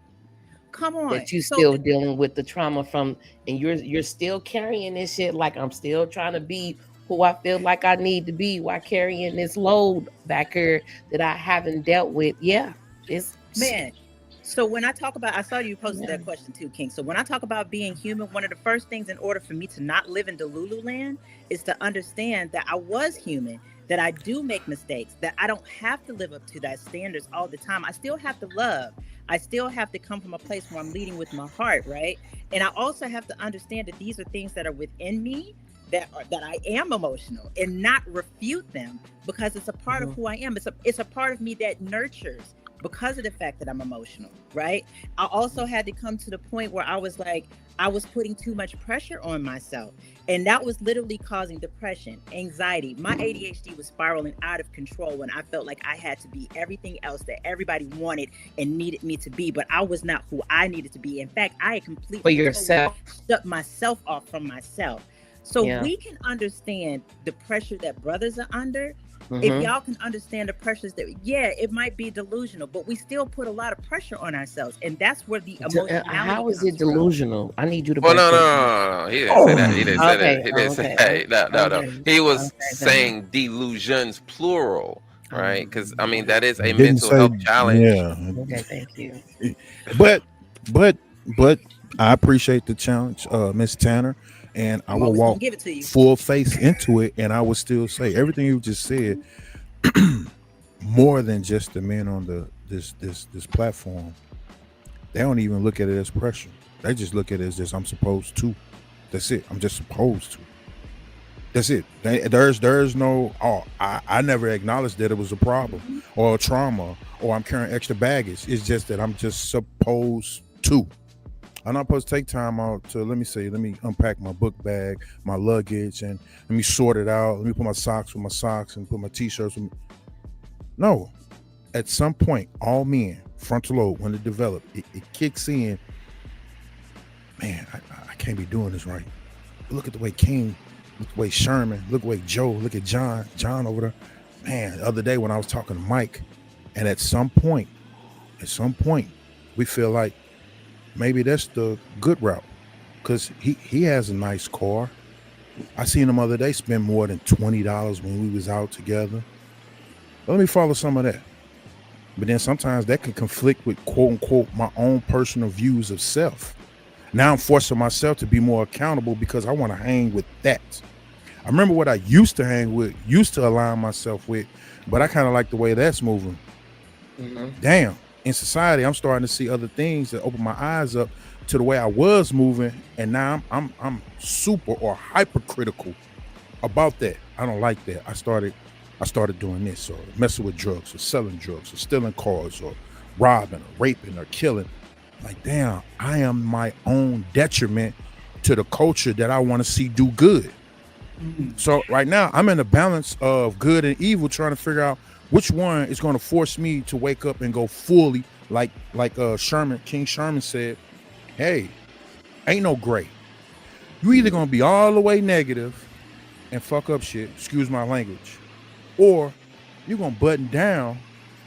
Come on. That you still dealing with the trauma from, and you're still carrying this shit. Like, I'm still trying to be who I feel like I need to be while carrying this load back here that I haven't dealt with. Yeah, it's man. So when I talk about, I saw you posted that question too, King. So when I talk about being human, one of the first things in order for me to not live in Delulu land is to understand that I was human, that I do make mistakes, that I don't have to live up to that standards all the time. I still have to love. I still have to come from a place where I'm leading with my heart, right? And I also have to understand that these are things that are within me, that I am emotional, and not refute them because it's a part of who I am. It's a part of me that nurtures because of the fact that I'm emotional, right? I also had to come to the point where I was like, I was putting too much pressure on myself. And that was literally causing depression, anxiety. My ADHD was spiraling out of control when I felt like I had to be everything else that everybody wanted and needed me to be, but I was not who I needed to be. In fact, I had completely For yourself. shut myself off from myself. So Yeah. we can understand the pressure that brothers are under. Mhm. If y'all can understand the pressures that, yeah, it might be delusional, but we still put a lot of pressure on ourselves, and that's where the emotionality How is comes it from. delusional? I need you to Well, break no, that no, down. no, no, no. He didn't say that. He didn't say Okay, that. He didn't okay, say no, no, no. okay, He was okay, saying delusions plural, right? Because I mean that is a Didn't mental say, health challenge. yeah. Okay, thank you. But I appreciate the challenge, Miss Tanner, and I I'm will always gonna walk give it to you. full face into it, and I will still say everything you just said. More than just the men on this platform, they don't even look at it as pressure. They just look at it as just I'm supposed to. That's it. I'm just supposed to. That's it. There's no, oh, I never acknowledged that it was a problem or a trauma or I'm carrying extra baggage. It's just that I'm just supposed to. I'm not supposed to take time out to, let me unpack my book bag, my luggage, and let me sort it out. Let me put my socks with my socks and put my t-shirts with. No. At some point, all men, frontal lobe, when it develops, it kicks in. Man, I can't be doing this right. Look at the way King, look at the way Sherman, look at the way Joe, look at John over there. Man, the other day when I was talking to Mike, and at some point, we feel like maybe that's the good route. Because he has a nice car. I seen him the other day spend more than $20 when we was out together. Let me follow some of that. But then sometimes that can conflict with quote unquote my own personal views of self. Now I'm forcing myself to be more accountable because I want to hang with that. I remember what I used to hang with, used to align myself with, but I kind of like the way that's moving. Damn, in society, I'm starting to see other things that open my eyes up to the way I was moving, and now I'm super or hypercritical about that. I don't like that. I started doing this, or messing with drugs, or selling drugs, or stealing cars, or robbing, or raping, or killing. Like, damn, I am my own detriment to the culture that I want to see do good. So right now, I'm in a balance of good and evil, trying to figure out which one is going to force me to wake up and go fully, like King Sherman said, hey, ain't no gray. You either going to be all the way negative and fuck up shit, excuse my language, or you're going to button down,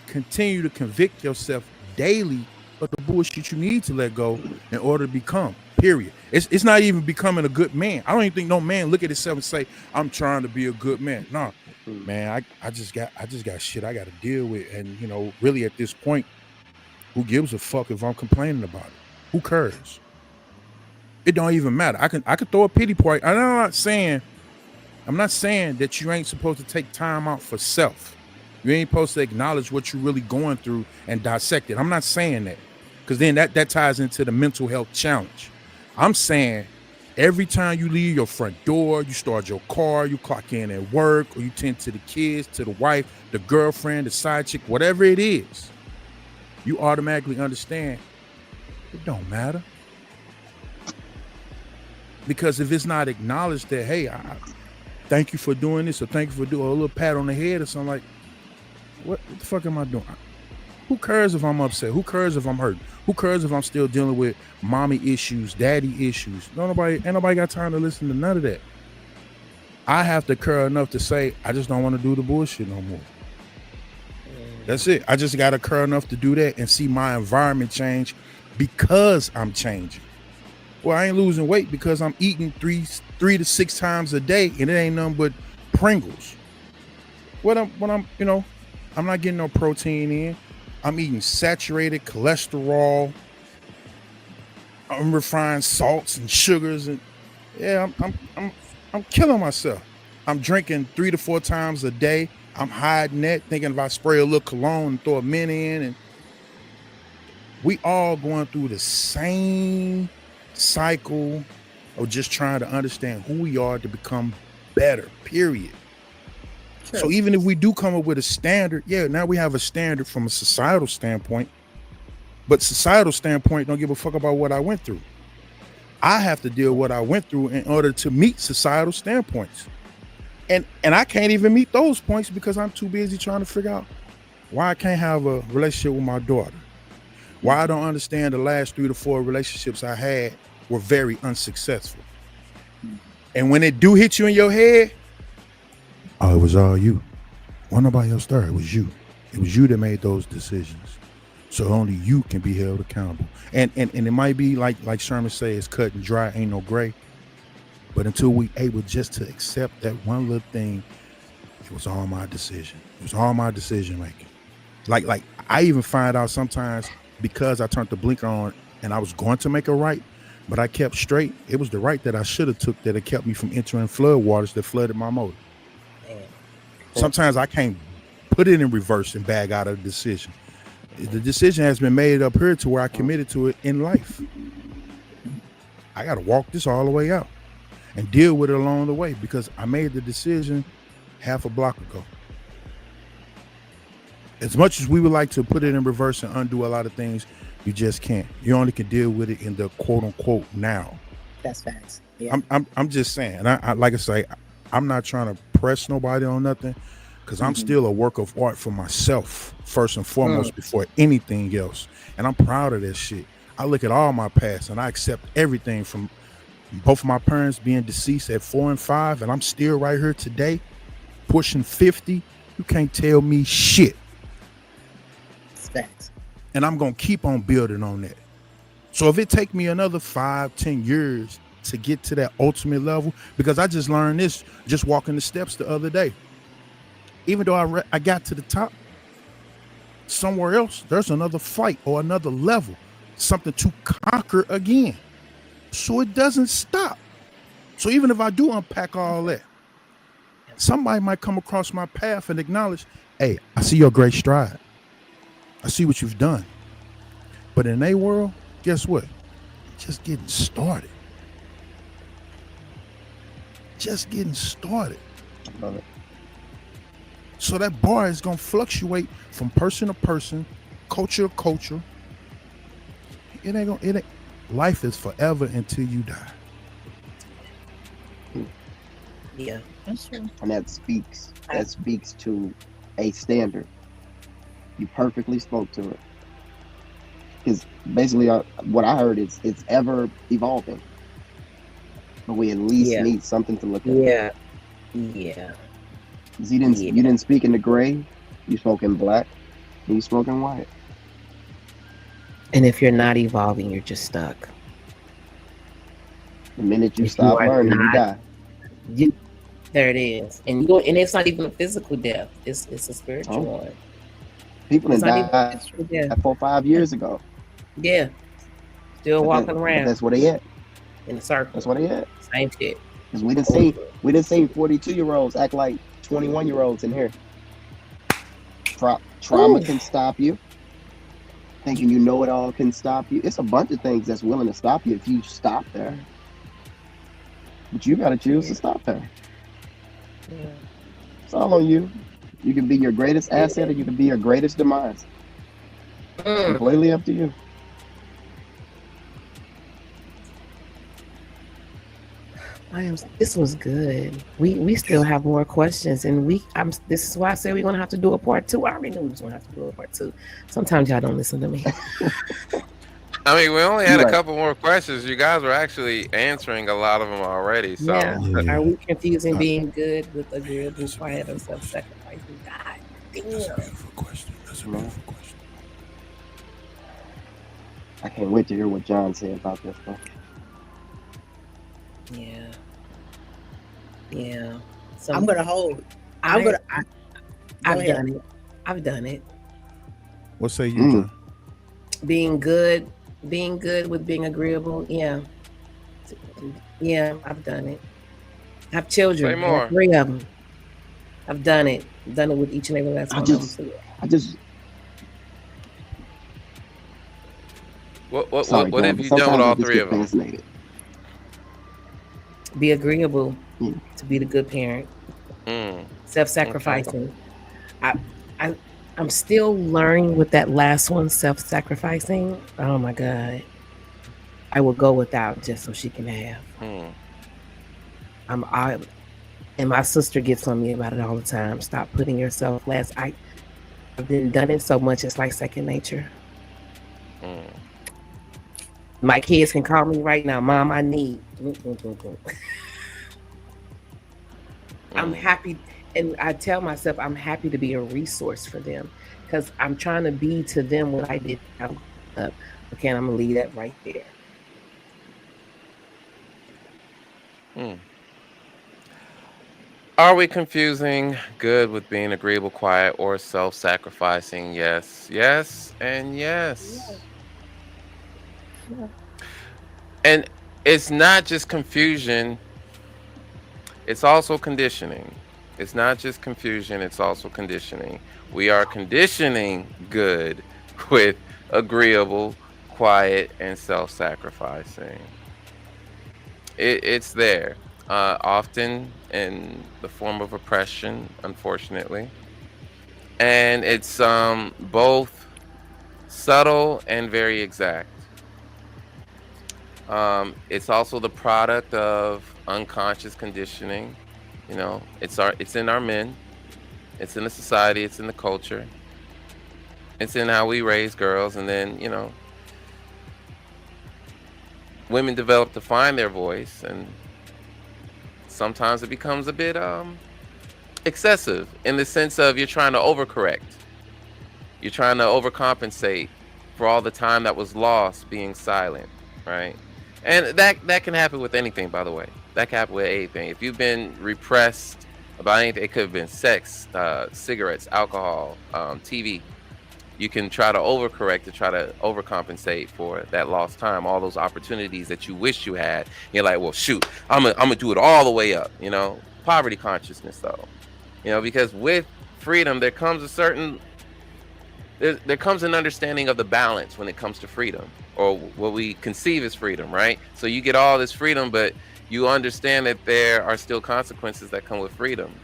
continue to convict yourself daily of the bullshit you need to let go in order to become, period. It's not even becoming a good man. I don't even think no man look at himself and say, I'm trying to be a good man. No, man, I just got shit I got to deal with. And, you know, really at this point, who gives a fuck if I'm complaining about it? Who cares? It don't even matter. I could throw a pity party. I'm not saying that you ain't supposed to take time out for self. You ain't supposed to acknowledge what you're really going through and dissect it. I'm not saying that, because then that ties into the mental health challenge. I'm saying every time you leave your front door, you start your car, you clock in at work, or you tend to the kids, to the wife, the girlfriend, the side chick, whatever it is, you automatically understand it don't matter. Because if it's not acknowledged that, hey, I thank you for doing this, or thank you for doing a little pat on the head or something, like, what the fuck am I doing? Who cares if I'm upset? Who cares if I'm hurt? Who cares if I'm still dealing with mommy issues, daddy issues? Ain't nobody got time to listen to none of that. I have to care enough to say, I just don't want to do the bullshit no more. That's it. I just got to care enough to do that and see my environment change because I'm changing. Well, I ain't losing weight because I'm eating three to 6 times a day, and it ain't nothing but Pringles. I'm not getting no protein in. I'm eating saturated cholesterol, unrefined salts and sugars, and yeah, I'm killing myself. I'm drinking 3 to 4 times a day. I'm hiding that, thinking if I spray a little cologne and throw a mint in, and we all going through the same cycle of just trying to understand who we are to become better, period. So even if we do come up with a standard, yeah, now we have a standard from a societal standpoint, but societal standpoint don't give a fuck about what I went through. I have to deal with what I went through in order to meet societal standpoints. And I can't even meet those points because I'm too busy trying to figure out why I can't have a relationship with my daughter. Why I don't understand the last 3 to 4 relationships I had were very unsuccessful. And when it do hit you in your head, oh, it was all you. Well, nobody else there. It was you. It was you that made those decisions. So only you can be held accountable. And it might be like Sherman says, it's cut and dry, ain't no gray. But until we able just to accept that one little thing, it was all my decision. It was all my decision making. Like I even find out sometimes because I turned the blinker on and I was going to make a right, but I kept straight. It was the right that I should have took that it kept me from entering flood waters that flooded my motor. Sometimes I can't put it in reverse and bag out of the decision. The decision has been made up here to where I committed to it in life. I got to walk this all the way out and deal with it along the way because I made the decision half a block ago. As much as we would like to put it in reverse and undo a lot of things, you just can't. You only can deal with it in the quote unquote now. That's facts. Yeah. I'm just saying. I like I say, I'm not trying to press nobody on nothing because I'm still a work of art for myself first and foremost before anything else. And I'm proud of that shit. I look at all my past and I accept everything from both of my parents being deceased at 4 and 5, and I'm still right here today, pushing 50. You can't tell me shit. Facts. And I'm gonna keep on building on that. So if it take me another 5-10 years to get to that ultimate level, because I just learned this just walking the steps the other day. Even though I got to the top, somewhere else there's another fight or another level, something to conquer again. So it doesn't stop. So even if I do unpack all that, somebody might come across my path and acknowledge, hey, I see your great stride. I see what you've done. But in their world, guess what? Just getting started. Just getting started. Love it. So that bar is going to fluctuate from person to person, culture to culture. Life is forever until you die. Yeah, that's true. And that speaks to a standard. You perfectly spoke to it. Because basically what I heard is it's ever evolving. But we at least need something to look at. Yeah. Because you didn't speak in the gray, you spoke in black, and you spoke in white. And if you're not evolving, you're just stuck. The minute you stop learning, you die. There it is. And it's not even a physical death. It's a spiritual one. People that died 4 or 5 years ago. Yeah. Still walking around. That's where they at. In a circle. That's where they at. Same shit. Because we didn't see 42-year-olds act like 21-year-olds in here. Trauma can stop you. Thinking you know it all can stop you. It's a bunch of things that's willing to stop you if you stop there. But you got to choose to stop there. Yeah. It's all on you. You can be your greatest asset or you can be your greatest demise. Completely up to you. This was good. We still have more questions, and this is why I said we're gonna have to do a part 2. I already knew we was gonna have to do a part 2. Sometimes y'all don't listen to me. I mean, we only had a couple more questions. You guys were actually answering a lot of them already. So Are we confusing being good with agreeable, quiet, and self-sacrificing? God damn. That's a beautiful question. I can't wait to hear what John said about this one. Yeah. So I'm gonna hold. I've done it. What say you, John? Being good with being agreeable. Yeah, I've done it. I have children. Say more. 3 of them. I've done it. I've done it with each and every last one of them. What have you done with all 3 of them? Be agreeable to be the good parent. Self-sacrificing. I, I, I'm still learning with that last one, self-sacrificing. Oh my God. I will go without just so she can have. And my sister gets on me about it all the time. Stop putting yourself last. I've been done it so much, it's like second nature. My kids can call me right now, Mom, I need. I'm happy, and I tell myself I'm happy to be a resource for them because I'm trying to be to them what I did. Okay, I'm gonna leave that right there. Are we confusing good with being agreeable, quiet, or self-sacrificing? Yes, yes, and yes. Yeah. And it's not just confusion, it's also conditioning. It's not just confusion, it's also conditioning. We are conditioning good with agreeable, quiet, and self-sacrificing. It's there, often in the form of oppression, unfortunately. And it's both subtle and very exact. It's also the product of unconscious conditioning. You know, it's in our men, it's in the society, it's in the culture, it's in how we raise girls, and then women develop to find their voice, and sometimes it becomes a bit excessive in the sense of you're trying to overcorrect, you're trying to overcompensate for all the time that was lost being silent, right? And that can happen with anything, by the way. That can happen with anything. If you've been repressed about anything, it could have been sex, cigarettes, alcohol, TV. You can try to overcorrect to try to overcompensate for that lost time, all those opportunities that you wish you had. You're like, well, shoot, I'm gonna do it all the way up. Poverty consciousness, though. Because with freedom, there comes there comes an understanding of the balance when it comes to freedom, or what we conceive as freedom, right? So you get all this freedom, but you understand that there are still consequences that come with freedom.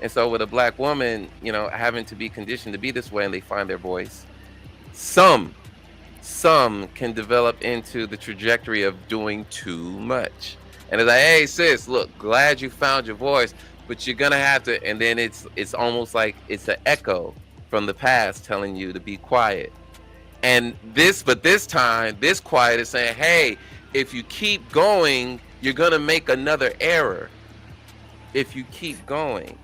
And so with a black woman, having to be conditioned to be this way, and they find their voice, some can develop into the trajectory of doing too much. And it's like, hey sis, look, glad you found your voice, but you're gonna have to, and then it's almost like it's an echo from the past telling you to be quiet. And this time, this quiet is saying, hey, if you keep going, you're gonna make another error if you keep going.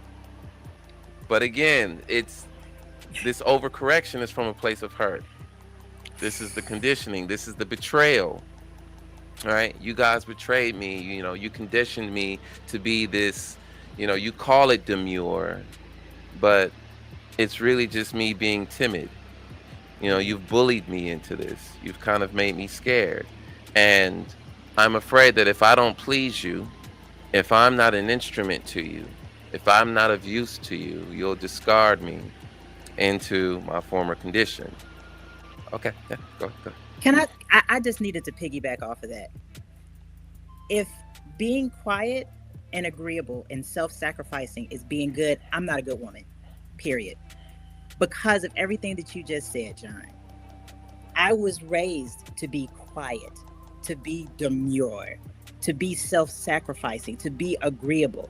But again, it's this overcorrection is from a place of hurt. This is the conditioning. This is the betrayal. All right, you guys betrayed me. You conditioned me to be this. You call it demure, but it's really just me being timid. You've bullied me into this. You've kind of made me scared, and I'm afraid that if I don't please you, if I'm not an instrument to you, if I'm not of use to you, you'll discard me into my former condition. Okay, yeah, go. Can I just needed to piggyback off of that. If being quiet and agreeable and self-sacrificing is being good, I'm not a good woman, period. Because of everything that you just said, John. I was raised to be quiet, to be demure, to be self-sacrificing, to be agreeable.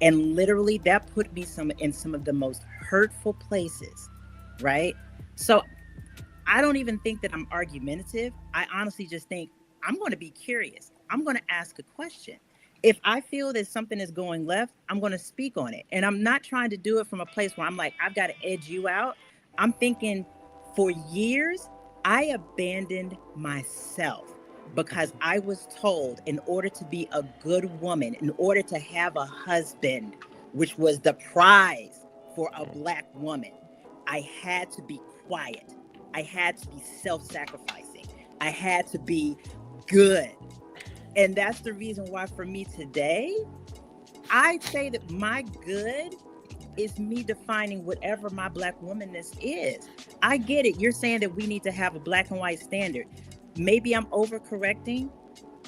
And literally that put me in some of the most hurtful places, right? So I don't even think that I'm argumentative. I honestly just think I'm going to be curious. I'm going to ask a question. If I feel that something is going left, I'm going to speak on it. And I'm not trying to do it from a place where I'm like, I've got to edge you out. I'm thinking for years, I abandoned myself because I was told in order to be a good woman, in order to have a husband, which was the prize for a black woman, I had to be quiet. I had to be self-sacrificing. I had to be good. And that's the reason why for me today, I say that my good is me defining whatever my black womanness is. I get it. You're saying that we need to have a black and white standard. Maybe I'm overcorrecting,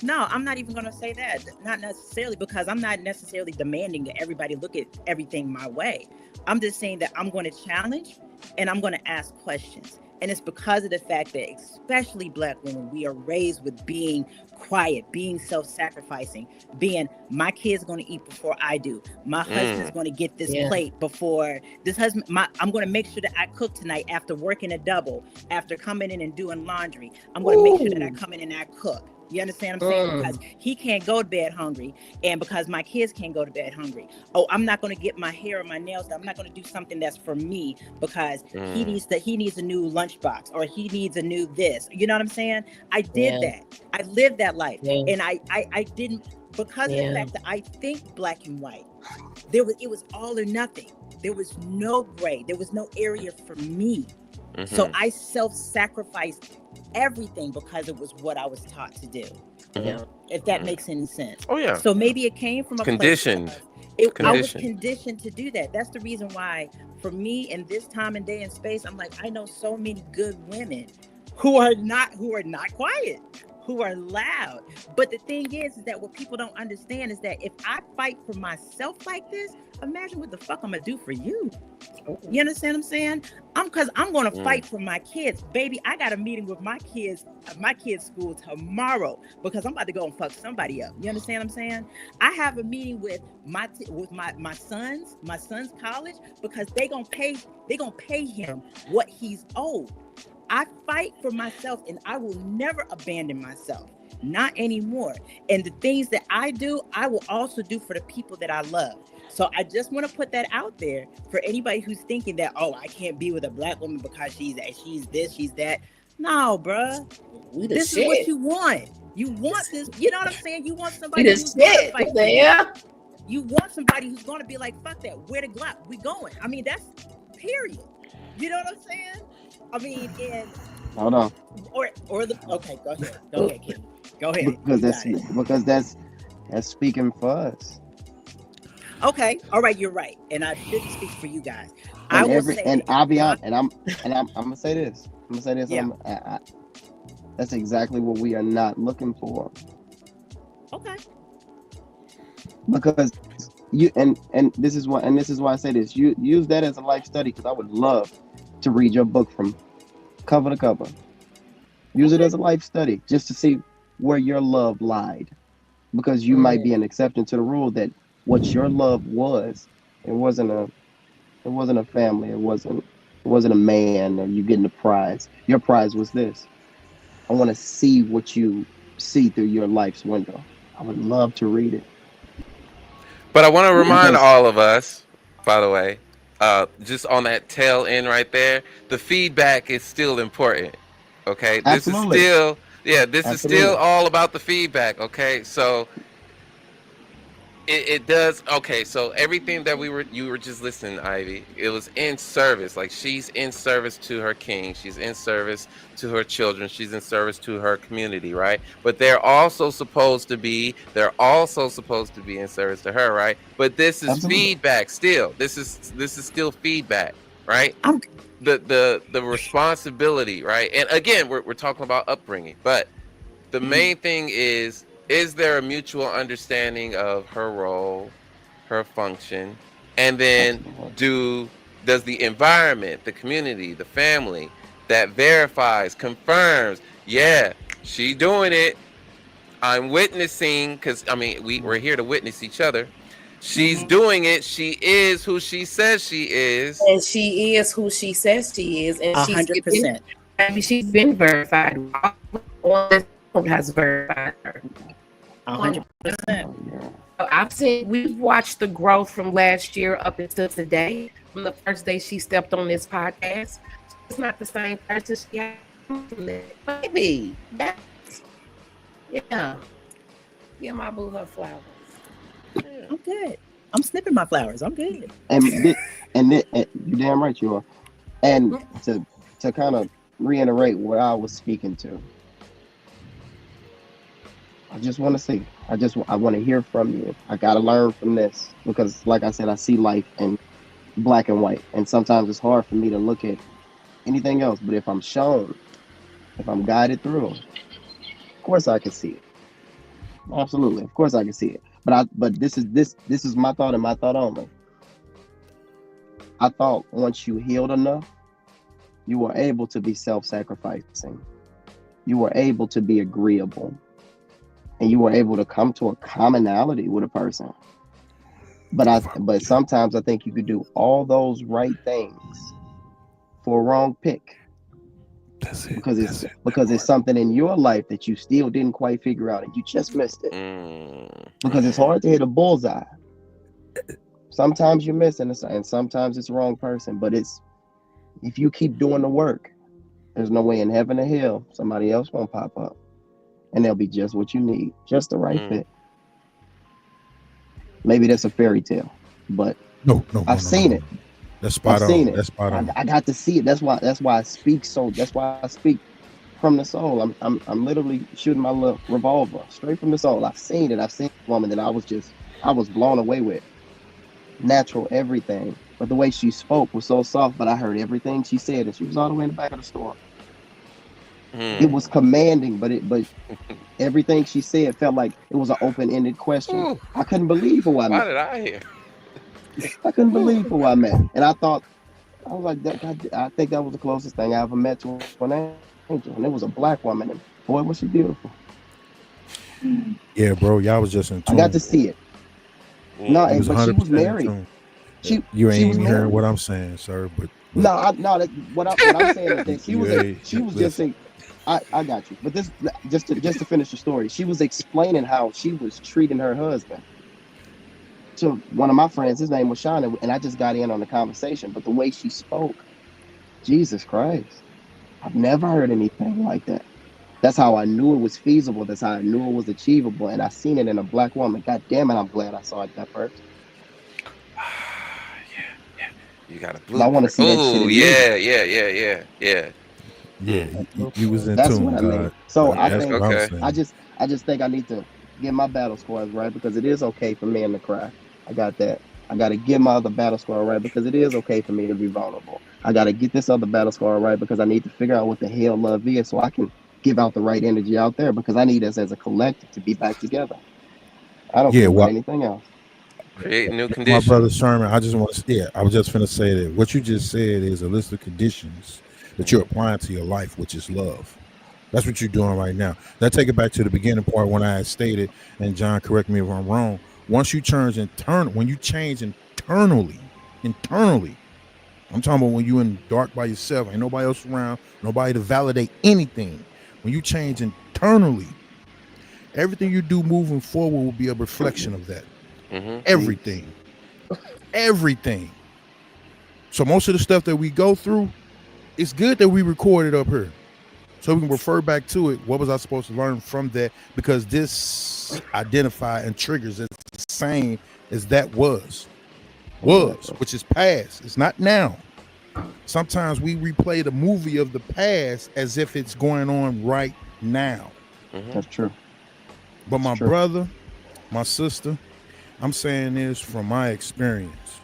No, I'm not even going to say that. Not necessarily, because I'm not necessarily demanding that everybody look at everything my way. I'm just saying that I'm going to challenge and I'm going to ask questions. And it's because of the fact that, especially Black women, we are raised with being quiet, being self-sacrificing, being, my kid's going to eat before I do. My husband's going to get this plate before this husband. I'm going to make sure that I cook tonight after working a double, after coming in and doing laundry. I'm going to make sure that I come in and I cook. You understand what I'm saying? Because he can't go to bed hungry, and because my kids can't go to bed hungry. Oh, I'm not going to get my hair or my nails done. I'm not going to do something that's for me because he needs a new lunchbox, or he needs a new this. You know what I'm saying? I did that. I lived that life, and I didn't, because of the fact that I think black and white. It was all or nothing. There was no gray. There was no area for me. So I self-sacrificed everything because it was what I was taught to do. If that makes any sense. Oh yeah. So maybe it came from a conditioned. I was conditioned to do that. That's the reason why, for me, in this time and day and space, I'm like, I know so many good women who are not quiet, who are loud. But the thing is that what people don't understand is that if I fight for myself like this, imagine what the fuck I'm gonna do for you. You understand what I'm saying? Because I'm gonna fight for my kids. Baby, I got a meeting with my kids school tomorrow because I'm about to go and fuck somebody up. You understand what I'm saying? I have a meeting with my son's college because they gonna pay him what he's owed. I fight for myself, and I will never abandon myself. Not anymore. And the things that I do, I will also do for the people that I love. So I just want to put that out there for anybody who's thinking that, oh, I can't be with a black woman because she's this, she's that. No, bruh. This is what you want. You want this. You know what I'm saying? You want somebody who's going to fight for you. You want somebody who's going to be like, fuck that. Where the Glock? We going. I mean, that's period. You know what I'm saying? I mean, and hold on. Okay, go ahead, Kim. Go ahead. Because that's speaking for us. Okay, all right, you're right, and I didn't speak for you guys. I'll be honest, and I'm gonna say this. Yeah. That's exactly what we are not looking for. Okay. Because you and this is why I say this. You use that as a life study, because I would love to read your book from cover to cover. Use it as a life study just to see where your love lied, because you might be an exception to the rule that what your love was, it wasn't a family, it wasn't a man, or you getting a prize. Your prize was this. I want to see what you see through your life's window. I would love to read it. But I want to remind all of us, by the way, just on that tail end right there, the feedback is still important. Okay, Absolutely. This is still all about the feedback. Okay, so it does. Okay, so everything that you were just listening, Ivy, it was in service. Like, she's in service to her king, she's in service to her children, she's in service to her community, right? But they're also supposed to be in service to her, right? But this is feedback still. This is still feedback, right? The responsibility, right? And again, we're talking about upbringing, but the main thing is there a mutual understanding of her role, her function, and then does the environment, the community, the family that verifies, confirms, yeah, she doing it, I'm witnessing, because I mean we're here to witness each other. She's doing it. She is who she says she is. And she is who she says she is. And 100%. She's been verified. Has verified her. 100%. We've watched the growth from last year up until today. From the first day she stepped on this podcast, it's not the same person she had. Maybe. Yeah. Give my boo her flowers. I'm good. I'm snipping my flowers. I'm good. And you're damn right you are. And to kind of reiterate what I was speaking to, I just want to see. I want to hear from you. I got to learn from this, because, like I said, I see life in black and white, and sometimes it's hard for me to look at anything else. But if I'm shown, if I'm guided through, of course I can see it. Absolutely. Of course I can see it. But this is my thought and my thought only. I thought once you healed enough, you were able to be self-sacrificing. You were able to be agreeable. And you were able to come to a commonality with a person. But sometimes I think you could do all those right things for a wrong pick. That's it. Because it's something in your life that you still didn't quite figure out and you just missed it. Because it's hard to hit a bullseye. Sometimes you're missing it, and sometimes it's the wrong person. But if you keep doing the work, there's no way in heaven or hell somebody else won't pop up. And they'll be just what you need, just the right fit. Maybe that's a fairy tale, but I've seen it. That's spot on. That's spot on. I got to see it. That's why I speak That's why I speak from the soul. I'm literally shooting my little revolver straight from the soul. I've seen it. I've seen a woman that I was blown away with. Natural everything, but the way she spoke was so soft. But I heard everything she said, and she was all the way in the back of the store. It was commanding, but everything she said felt like it was an open-ended question. Ooh. I couldn't believe who I met. Why did I hear? I couldn't believe who I met, and I was like, I think that was the closest thing I ever met to an angel, and it was a black woman, and boy, was she beautiful. Yeah, bro, y'all was just in tune. I got to see it. No, but she was married. You ain't even hearing what I'm saying, sir. But what I'm saying is that she was just saying. I got you. But this just to finish the story, she was explaining how she was treating her husband. To one of my friends, his name was Sean, and I just got in on the conversation. But the way she spoke, Jesus Christ, I've never heard anything like that. That's how I knew it was feasible. That's how I knew it was achievable. And I seen it in a black woman. God damn it, I'm glad I saw it that first. Yeah. You got a blue. I want to see that shit. Yeah, you was in That's tune. What I mean. So I just think I need to get my battle scores right, because it is okay for men to cry. I got that. I got to get my other battle score right, because it is okay for me to be vulnerable. I got to get this other battle score right, because I need to figure out what the hell love is, so I can give out the right energy out there, because I need us as a collective to be back together. I don't care about anything else. Create new conditions. My brother Sherman, I was just finna say that what you just said is a list of conditions that you're applying to your life, which is love. That's what you're doing right now. That take it back to the beginning part when I had stated, and John, correct me if I'm wrong. Once you change when you change internally, I'm talking about when you in dark by yourself, ain't nobody else around, nobody to validate anything. When you change internally, everything you do moving forward will be a reflection of that. Everything. So most of the stuff that we go through, it's good that we recorded up here, so we can refer back to it. What was I supposed to learn from that? Because this identify and triggers it's the same as that was, which is past. It's not now. Sometimes we replay the movie of the past as if it's going on right now. That's true. But my brother, my sister, I'm saying this from my experience.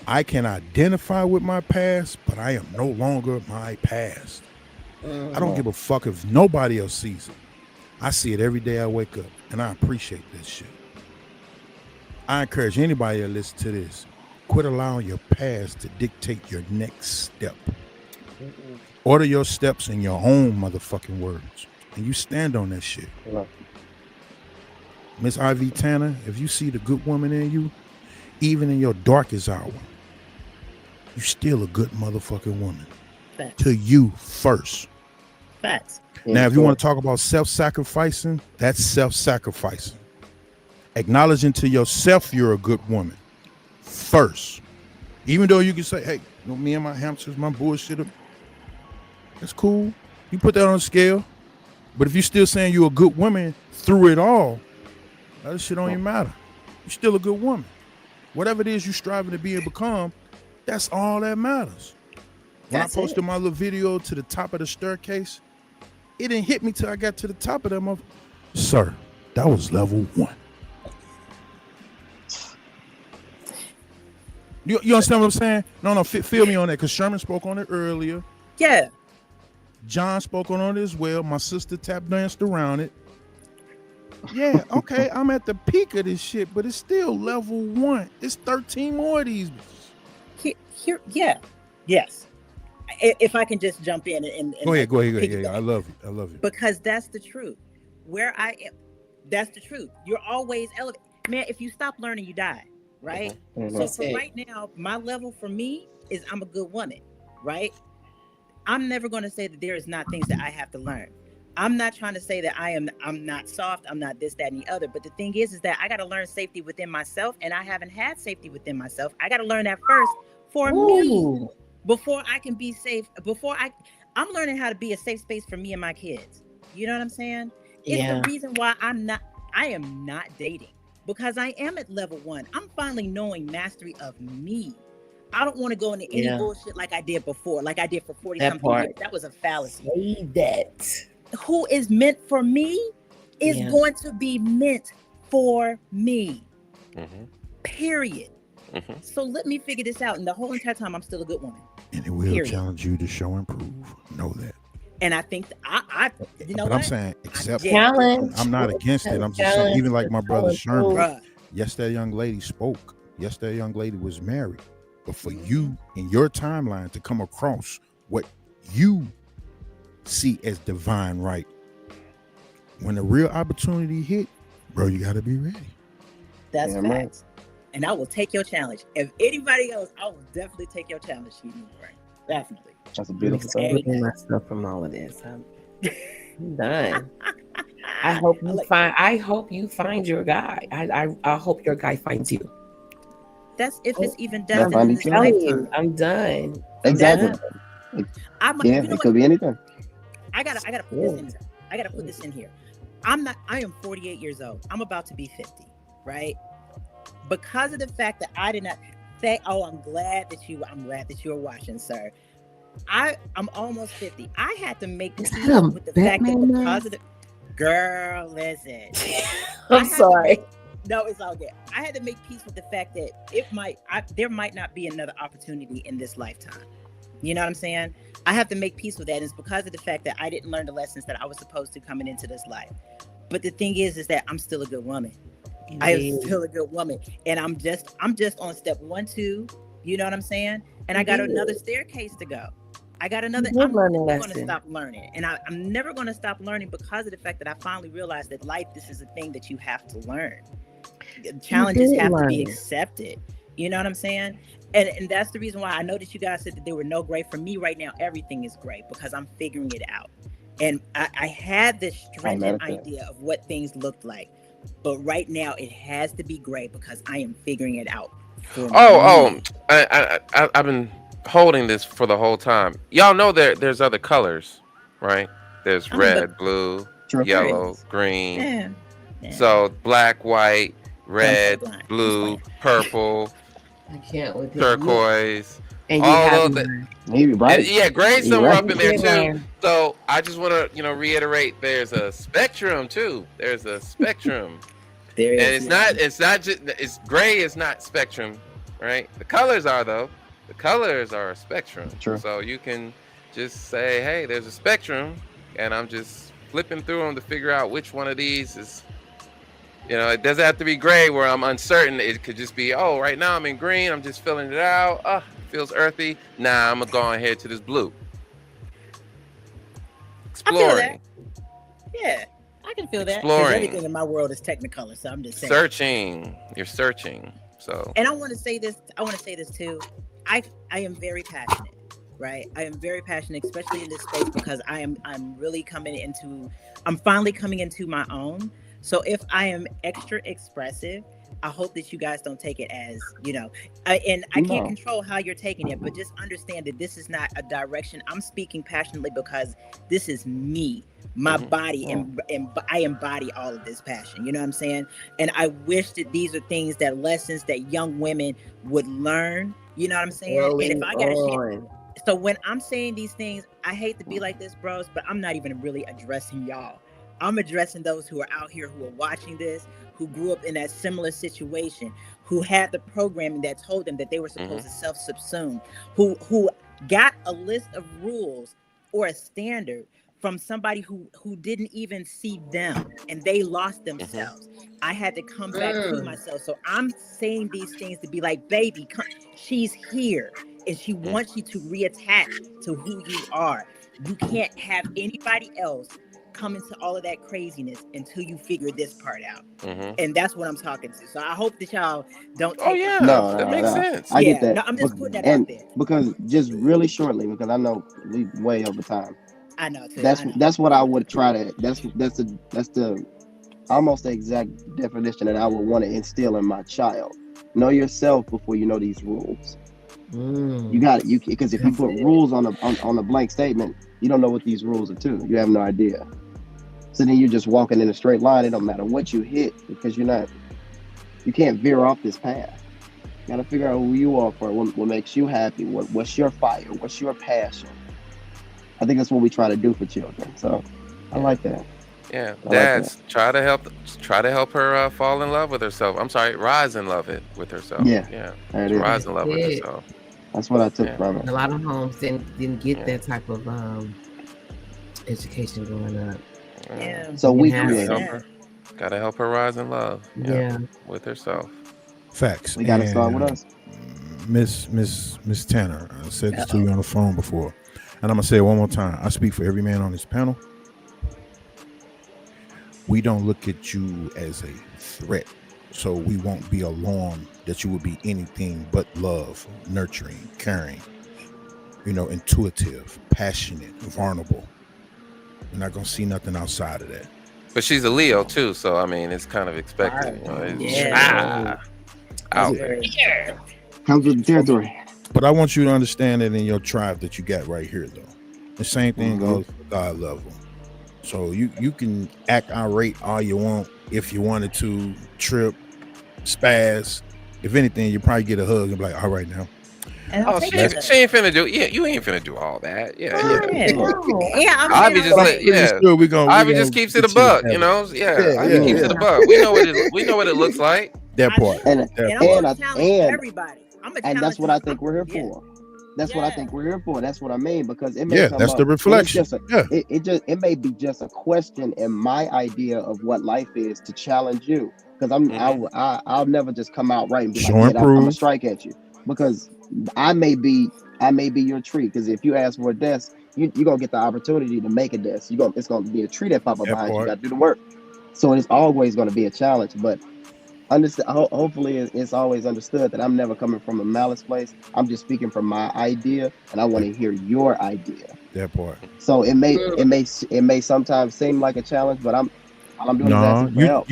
I can identify with my past, but I am no longer my past. I don't give a fuck if nobody else sees it. I see it every day I wake up, and I appreciate this shit. I encourage anybody to listen to this. Quit allowing your past to dictate your next step. Order your steps in your own motherfucking words, and you stand on that shit. Miss Ivy Tanner, if you see the good woman in you, even in your darkest hour, you still a good motherfucking woman. Facts. To you first. Facts. Now, if you want to talk about self-sacrificing, that's self-sacrificing. Acknowledging to yourself you're a good woman first. Even though you can say, hey, me and my hamsters, my bullshit, that's cool. You put that on a scale. But if you're still saying you're a good woman through it all, that shit don't even matter. You're still a good woman. Whatever it is you're striving to be and become, that's all that matters. When I posted my little video to the top of the staircase, it didn't hit me till I got to the top of that Sir, that was level 1. You understand what I'm saying? No, feel me on that, because Sherman spoke on it earlier. Yeah. John spoke on it as well. My sister tap danced around it. Yeah, okay, I'm at the peak of this shit, but it's still level 1. It's 13 more of these. Yeah, yes. If I can just jump in and Go ahead. piggyback. Yeah, I love you. Because that's the truth. Where I am, that's the truth. You're always elevated. Man, if you stop learning, you die, right? Mhm. So for right now, my level for me is I'm a good woman, right? I'm never going to say that there is not things that I have to learn. I'm not trying to say that I'm not soft, I'm not this, that, and the other. But the thing is that I got to learn safety within myself, and I haven't had safety within myself. I got to learn that first for me before I can be safe. I'm learning how to be a safe space for me and my kids. You know what I'm saying? It's the reason why I am not dating, because I am at level 1. I'm finally knowing mastery of me. I don't want to go into any bullshit like I did before, like I did for 40 something years. That was a fallacy. Say that. Who is meant for me is going to be meant for me. Period. So let me figure this out. And the whole entire time, I'm still a good woman. And it will challenge you to show and prove. Know that. And I think you know but what? I'm saying, accept challenge. I'm not against it. I'm just saying, even like my brother Sherman. Bruh. Yes, that young lady spoke. Yes, that young lady was married. But for you in your timeline to come across what you see as divine right, when the real opportunity hit, bro, you gotta be ready. That's facts. Right. And I will take your challenge. If anybody else, I will definitely take your challenge, right? Definitely. That's a beautiful thing. Myself from all of this. I'm done. I hope you find your guy. I hope your guy finds you. That's if it's even done in this lifetime. I'm done. Exactly. It could be anything. I gotta put this in. I gotta put this in here. I am 48 years old. I'm about to be 50, right? Because of the fact that I did not say, I'm glad that you are watching, sir. I'm almost 50. I had to make peace with the fact that because of the girl, listen. I'm sorry. No, it's all good. I had to make peace with the fact that there might not be another opportunity in this lifetime. You know what I'm saying? I have to make peace with that. And it's because of the fact that I didn't learn the lessons that I was supposed to coming into this life. But the thing is that I'm still a good woman. Indeed. I am still a good woman. And I'm just on step 1, 2. You know what I'm saying? And I got another staircase to go. I'm never going to stop learning. And I'm never going to stop learning because of the fact that I finally realized that life, this is a thing that you have to learn. Challenges have to be accepted. You know what I'm saying? And that's the reason why I know that you guys said that there were no gray. For me right now, everything is gray because I'm figuring it out. And I had this stringent idea of what things looked like. But right now it has to be gray because I am figuring it out. I've been holding this for the whole time. Y'all know there's other colors, right? There's red, blue, yellow, green. Yeah. So black, white, red, blue, purple, turquoise, and all of that. Maybe right. Yeah, gray's somewhere up in there too. So I just want to, reiterate. There's a spectrum too. There's a spectrum, and it's not just gray is not spectrum, right? The colors are though. The colors are a spectrum. True. So you can just say, hey, there's a spectrum, and I'm just flipping through them to figure out which one of these is. It doesn't have to be gray where I'm uncertain. It could just be, right now I'm in green. I'm just filling it out. It feels earthy. Nah, I'm going to go ahead to this blue. Exploring. I feel that. Yeah, I can feel that. Because everything in my world is technicolor, so I'm just saying. Searching. You're searching. So. And I want to say this too. I am very passionate, right? I am very passionate, especially in this space, because I'm finally coming into my own. So if I am extra expressive, I hope that you guys don't take it as, I can't control how you're taking it, but just understand that this is not a direction. I'm speaking passionately because this is me, my body, and I embody all of this passion. You know what I'm saying? And I wish that these are lessons that young women would learn. You know what I'm saying? And if I got to share, so when I'm saying these things, I hate to be like this, bros, but I'm not even really addressing y'all. I'm addressing those who are out here who are watching this, who grew up in that similar situation, who had the programming that told them that they were supposed to self-subsume, who got a list of rules or a standard from somebody who didn't even see them and they lost themselves. I had to come back to myself. So I'm saying these things to be like, baby, come, she's here and she wants you to reattach to who you are. You can't have anybody else come into all of that craziness until you figure this part out. And that's what I'm talking to. So I hope that y'all don't take it. No, that makes sense. I get that. No, I'm just putting that and out there. because just really shortly, because I know we way over time. I know too. That's what I would try to. That's the almost the exact definition that I would want to instill in my child. Know yourself before you know these rules. You got it. Because if you put rules on a blank statement, you don't know what these rules are to. You have no idea. So then you're just walking in a straight line. It don't matter what you hit because you can't veer off this path. You got to figure out who you are for what makes you happy. What's your fire? What's your passion? I think that's what we try to do for children. So I like that. Yeah, I dads, like try to help her fall in love with herself. I'm sorry, rise in love with herself. Yeah, there it is. Rise in love with herself. That's what I took from it. A lot of homes didn't get that type of education growing up. So we create. Gotta help her rise in love. With herself. Facts. We gotta start with us. Miss Tanner, I said this to you on the phone before, and I'm gonna say it one more time. I speak for every man on this panel. We don't look at you as a threat, so we won't be alarmed that you will be anything but love, nurturing, caring, intuitive, passionate, vulnerable. We're not gonna see nothing outside of that. But she's a Leo too, so I mean it's kind of expected. Out there. Comes with the territory. But I want you to understand that in your tribe that you got right here, though. The same thing goes for God level. So you can act irate all you want if you wanted to, trip, spaz. If anything, you probably get a hug and be like, all right now. She ain't finna do. Yeah, you ain't finna do all that. Ivy just keeps it a buck. Ivy keeps it a buck. We know what it looks like. That part. And everybody. And that's what I think we're here for. That's what I think we're here for. That's what I mean, because it may come that's up, the reflection. It may be just a question in my idea of what life is to challenge you. Because I'll never just come out right and be like, I'm gonna strike at you, because I may be your tree. Because if you ask for a desk, you're gonna get the opportunity to make a desk. It's gonna be a tree that pop up behind you. You got to do the work. So it's always gonna be a challenge, but hopefully it's always understood that I'm never coming from a malice place. I'm just speaking from my idea, and I want to hear your idea. That part. So it may sometimes seem like a challenge, but all I'm doing is asking for help.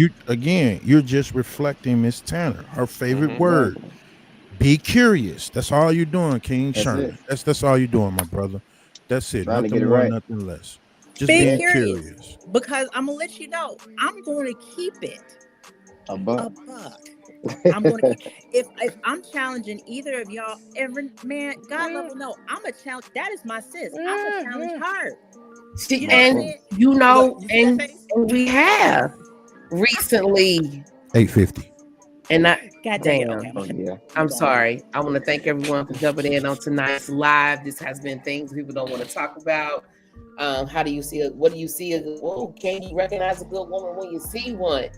You're just reflecting Miss Tanner, her favorite word. Be curious. That's all you're doing, King Sherman. That's all you're doing, my brother. That's it. Trying nothing more, nothing less. Just being curious. Because I'm gonna let you know, I'm going to keep it a buck. I'm gonna if I'm challenging either of y'all, every man, God level, no, I'm a challenge. That is my sis. I'm a challenge hard. And we have recently 850. And damn. Okay. I'm sorry. I want to thank everyone for jumping in on tonight's live. This has been things people don't want to talk about. How do you see it? What do you see? Can you recognize a good woman when you see one?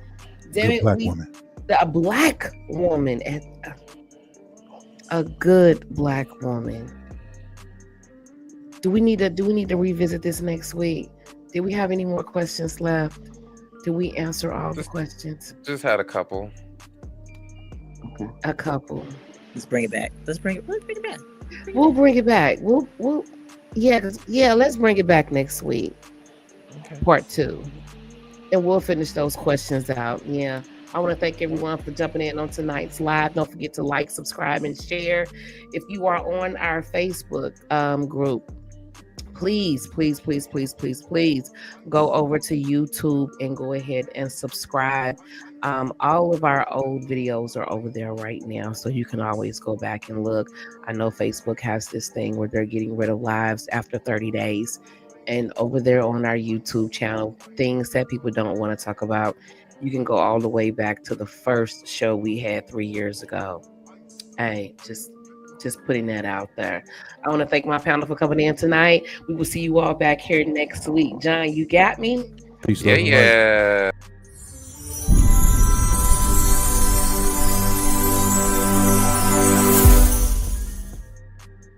Damn it, a black woman, a good black woman. Do we need to revisit this next week? Did we have any more questions left? Did we answer all the questions? Just had a couple. Okay. A couple. Let's bring it back. Let's bring it back. We'll bring it back. Let's bring it back next week. Okay. Part 2. And we'll finish those questions out. Yeah. I want to thank everyone for jumping in on tonight's live. Don't forget to like, subscribe, and share. If you are on our Facebook group, please go over to YouTube and go ahead and subscribe. All of our old videos are over there right now, so you can always go back and look. I know Facebook has this thing where they're getting rid of lives after 30 days. And over there on our YouTube channel, things that people don't want to talk about, you can go all the way back to the first show we had 3 years ago. Hey, just Just putting that out there. I want to thank my panel for coming in tonight. We will see you all back here next week. John, you got me? Peace, Yeah, love, and light. yeah.